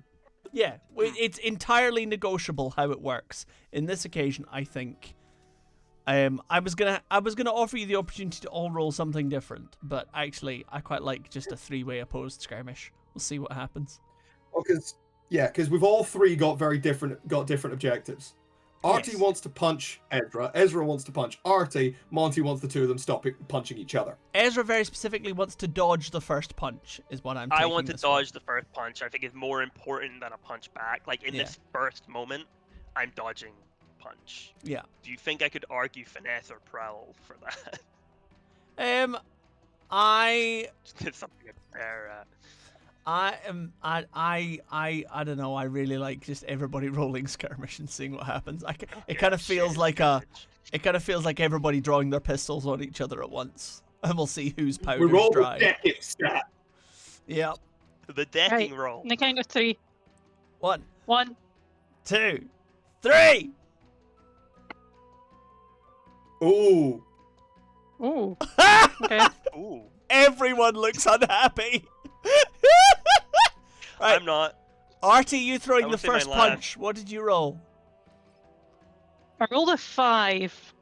Yeah, it's entirely negotiable how it works. In this occasion, I think. I was gonna offer you the opportunity to all roll something different, but actually, I quite like just a three-way opposed skirmish. We'll see what happens. Well, because we've all three got different objectives. Arty Yes. wants to punch Ezra. Ezra wants to punch Arty. Monty wants the two of them stop punching each other. Ezra very specifically wants to dodge the first punch, is what I'm I taking want to this one. dodge the first punch. I think it's more important than a punch back. Like in Yeah. this first moment, I'm dodging punch. Yeah. Do you think I could argue finesse or prowl for that? I Just something fair. I don't know. I really like just everybody rolling skirmish and seeing what happens. It kind of feels like everybody drawing their pistols on each other at once, and we'll see whose We powder's roll the dry. decking stat. Yeah. The decking Right. roll. On the count of 3. 1, 1. 2, 3. Ooh. Ooh. Okay. Ooh, Everyone looks unhappy. Right. I'm not. Arty, you throwing I the would say my first last. punch. What did you roll? I rolled a 5.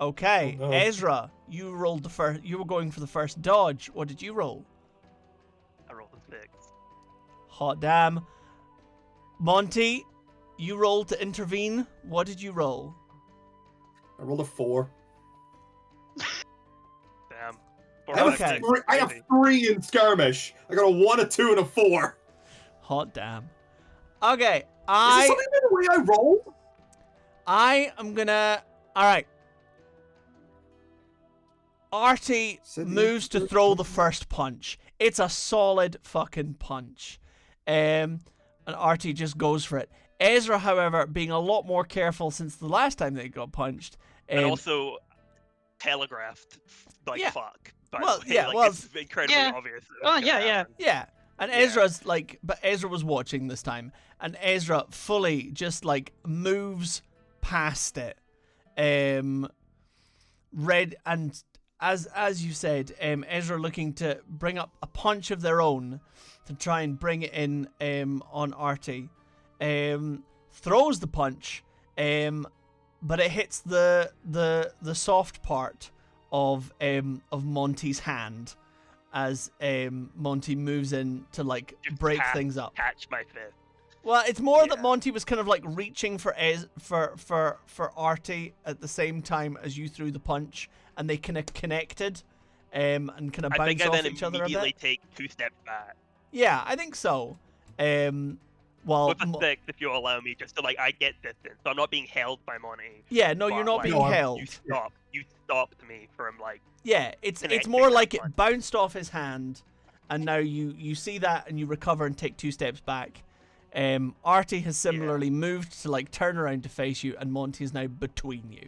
Okay, Oh, no. Ezra, you rolled the first. You were going for the first dodge. What did you roll? I rolled a 6. Hot damn. Monty, you rolled to intervene. What did you roll? I rolled a 4. Damn. Okay. I have 3 in skirmish. I got a 1, a 2, and a 4. Hot damn. Okay, Is there something in the way I roll? I am gonna. All right. Arty Said the moves to expert. throw the first punch. It's a solid fucking punch. And Arty just goes for it. Ezra, however, being a lot more careful since the last time they got punched. And also telegraphed like Yeah. fuck. By Well, the way. yeah, like, well, it's incredibly yeah. obvious. that Oh, it's yeah, gonna yeah. happen. Yeah. And Yeah. Ezra's like, but Ezra was watching this time, and Ezra fully just like moves past it. Red and as you said, Ezra looking to bring up a punch of their own to try and bring it in on Arty. Throws the punch, but it hits the soft part of Monty's hand as Monty moves in to like Just break tap- things up. Catch my fist. Well, it's more that Yeah. Monty was kind of like reaching for for Arty at the same time as you threw the punch, and they kind of connected, and kind of I think bounce I off then each other a immediately bit. take 2 steps back. Yeah, I think so. Well, With a 6, if you allow me, just to like I get distance, so I'm not being held by Monty. yeah, no, you're but, not like, being No, I'm- held. You stopped me from like. Yeah, it's connecting more that like it punch. bounced off his hand, and now you see that and you recover and take 2 steps back. Arty has similarly moved to like turn around to face you, and Monty is now between you.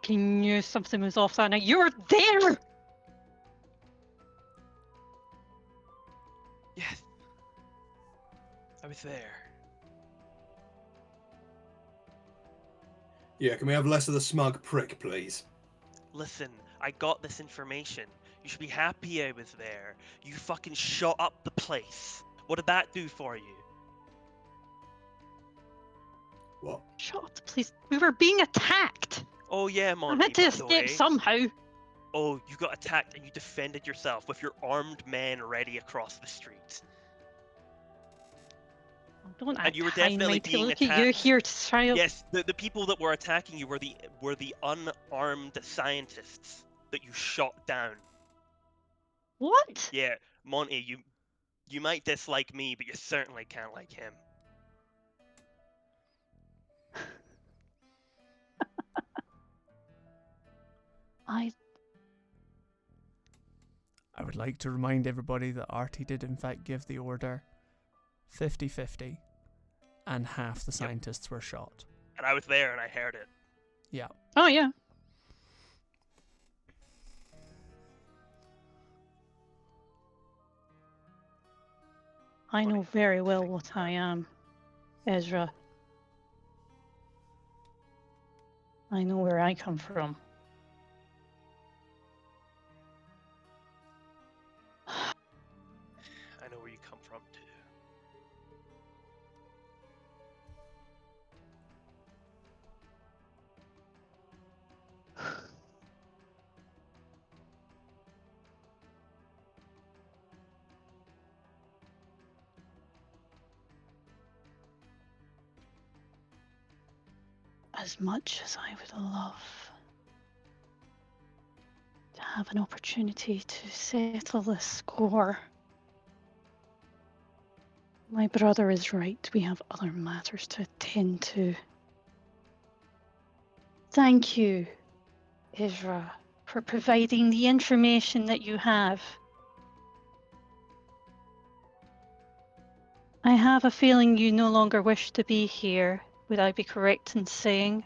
He knew something was off that night. You're there! Yes. I was there. Yeah, can we have less of the smug prick, please? Listen, I got this information. You should be happy I was there. You fucking shot up the place. What did that do for you? What? Shut up, please. We were being attacked. Oh yeah, I Monty. had to by the escape way. somehow. Oh, you got attacked and you defended yourself with your armed men ready across the street. Don't And you were act high and definitely mighty. being Look at you attacked. here, child. Yes, the people that were attacking you were the unarmed scientists that you shot down. What? Yeah, Monty, you might dislike me, but you certainly can't like him. I would like to remind everybody that Arty did in fact give the order 50-50, and half the scientists were shot. And I was there and I heard it. Yeah. Oh yeah. I know very well what I am, Ezra. I know where I come from. I know where you come from too. As much as I would love to have an opportunity to settle this score, my brother is right. We have other matters to attend to. Thank you, Esra, for providing the information that you have. I have a feeling you no longer wish to be here. Would I be correct in saying?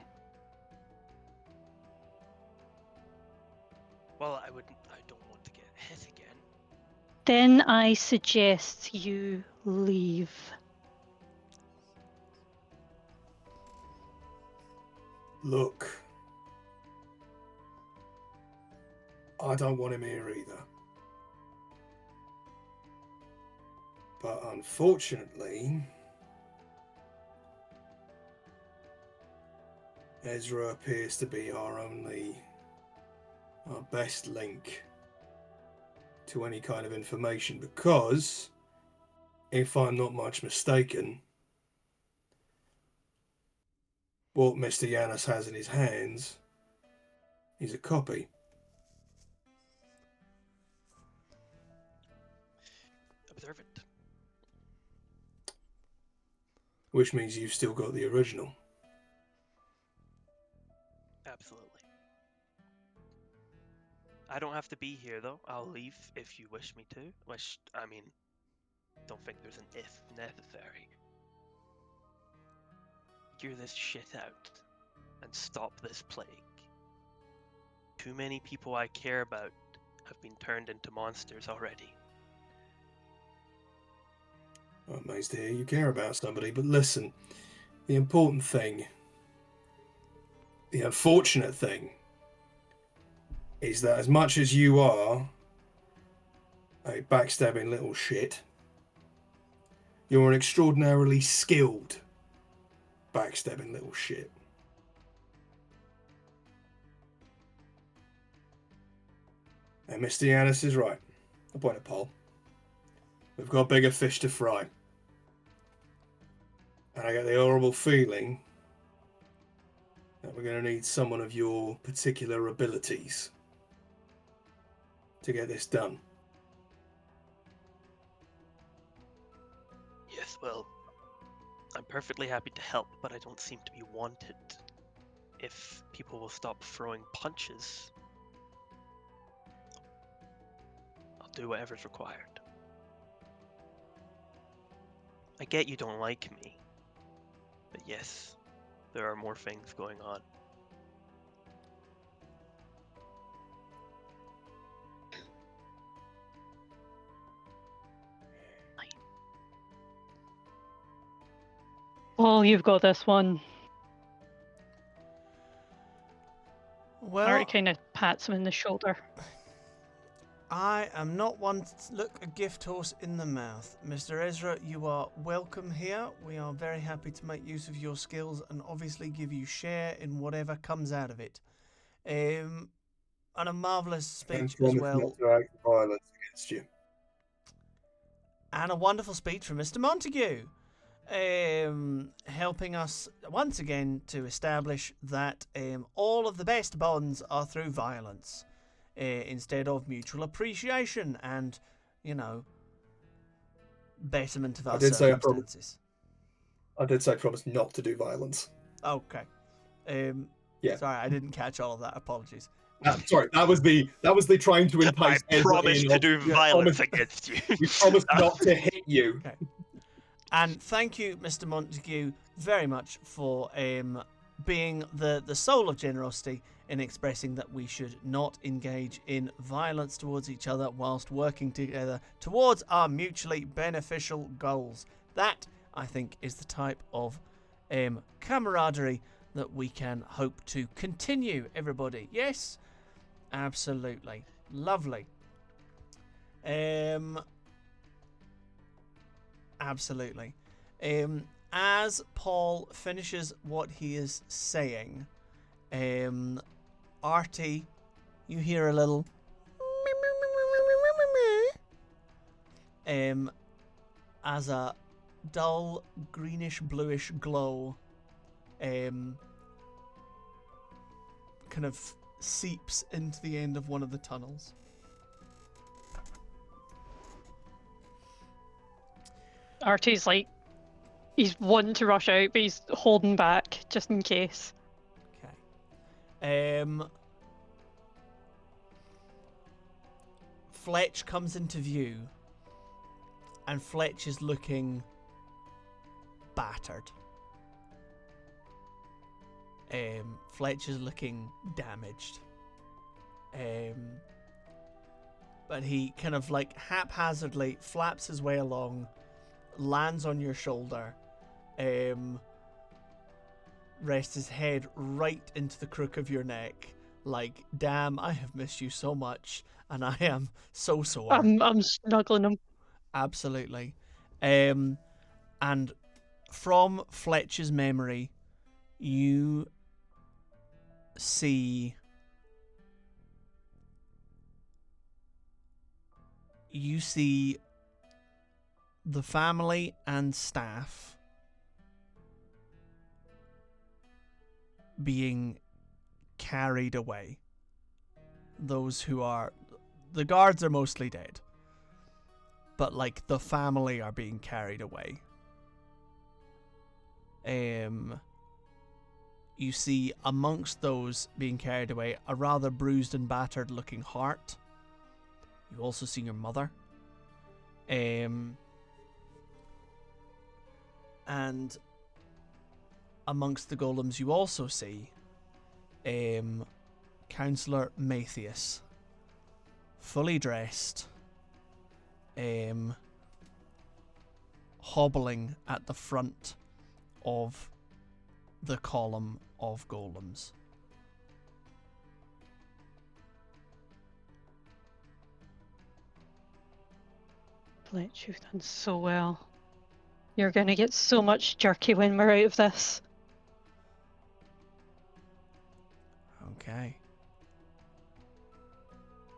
Well, I don't want to get hit again. Then I suggest you leave. Look, I don't want him here either. But unfortunately, Ezra appears to be our best link to any kind of information, because if I'm not much mistaken, what Mr. Yanis has in his hands is a copy. Observant. Which means you've still got the original. Absolutely. I don't have to be here though. I'll leave if you wish me to. Which, I mean, don't think there's an if necessary. Figure this shit out and stop this plague. Too many people I care about have been turned into monsters already. I'm amazed to hear you care about somebody, but listen, the important thing, the unfortunate thing, is that as much as you are a backstabbing little shit, you're an extraordinarily skilled backstabbing little shit. And Mr. Yanis is right. I point at Paul. We've got bigger fish to fry. And I get the horrible feeling that we're going to need someone of your particular abilities to get this done. Yes, well, I'm perfectly happy to help, but I don't seem to be wanted. If people will stop throwing punches, I'll do whatever's required. I get you don't like me, but yes, there are more things going on. Oh, you've got this one. Well, Arty kind of pats him in the shoulder. I am not one to look a gift horse in the mouth. Mr. Ezra, you are welcome here. We are very happy to make use of your skills and obviously give you share in whatever comes out of it. And a marvellous speech as well. Not to act violence against you. And a wonderful speech from Mr. Montague. Helping us once again to establish that all of the best bonds are through violence. Instead of mutual appreciation and, betterment of our circumstances. I did say promise not to do violence. Okay. Yeah. Sorry, I didn't catch all of that. Apologies. Sorry, that was the trying to entice. I promise to do violence against you. We promised not to hit you. Okay. And thank you, Mr. Montague, very much for being the soul of generosity in expressing that we should not engage in violence towards each other whilst working together towards our mutually beneficial goals. That, I think, is the type of camaraderie that we can hope to continue, everybody. Yes? Absolutely. Lovely. Absolutely. As Paul finishes what he is saying, Arty, you hear a little as a dull greenish bluish glow kind of seeps into the end of one of the tunnels. Arty's like, he's wanting to rush out, but he's holding back just in case. Okay. Fletch comes into view, and Fletch is looking battered. Fletch is looking damaged. But he kind of like haphazardly flaps his way along, lands on your shoulder, rests his head right into the crook of your neck, like, damn, I have missed you so much, and I am so sore. I'm snuggling him. Absolutely. And from Fletch's memory, you see the family and staff being carried away. Those who are... The guards are mostly dead. But, like, the family are being carried away. You see, amongst those being carried away, a rather bruised and battered looking Hart. You also see your mother. And amongst the golems you also see Councillor Matthias, fully dressed, hobbling at the front of the column of golems. Fletch, you've done so well. You're going to get so much jerky when we're out of this. Okay.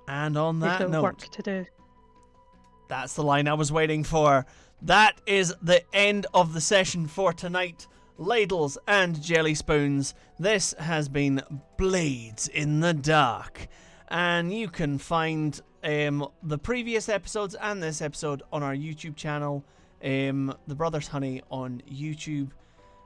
And on We've that got note, work to do. that's the line I was waiting for. That is the end of the session for tonight. Ladles and jelly spoons. This has been Blades in the Dark. And you can find the previous episodes and this episode on our YouTube channel, The Brothers Honey on YouTube.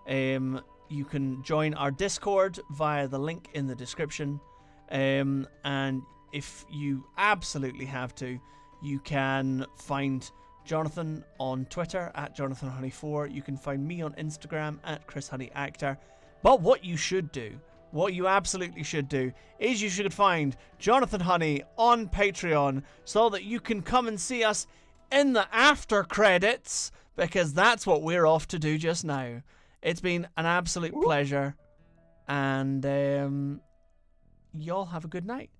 You can join our Discord via the link in the description. And if you absolutely have to, you can find Jonathan on Twitter at JonathanHoney4. You can find me on Instagram at ChrisHoneyActor. But what you should do, what you absolutely should do, is you should find Jonathan Honey on Patreon so that you can come and see us in the after credits, because that's what we're off to do just now. It's been an absolute pleasure, and y'all have a good night.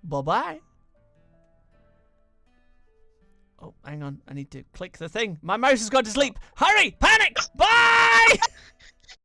Bye-bye. Oh, hang on. I need to click the thing. My mouse has gone to sleep. Hurry! Panic! Bye!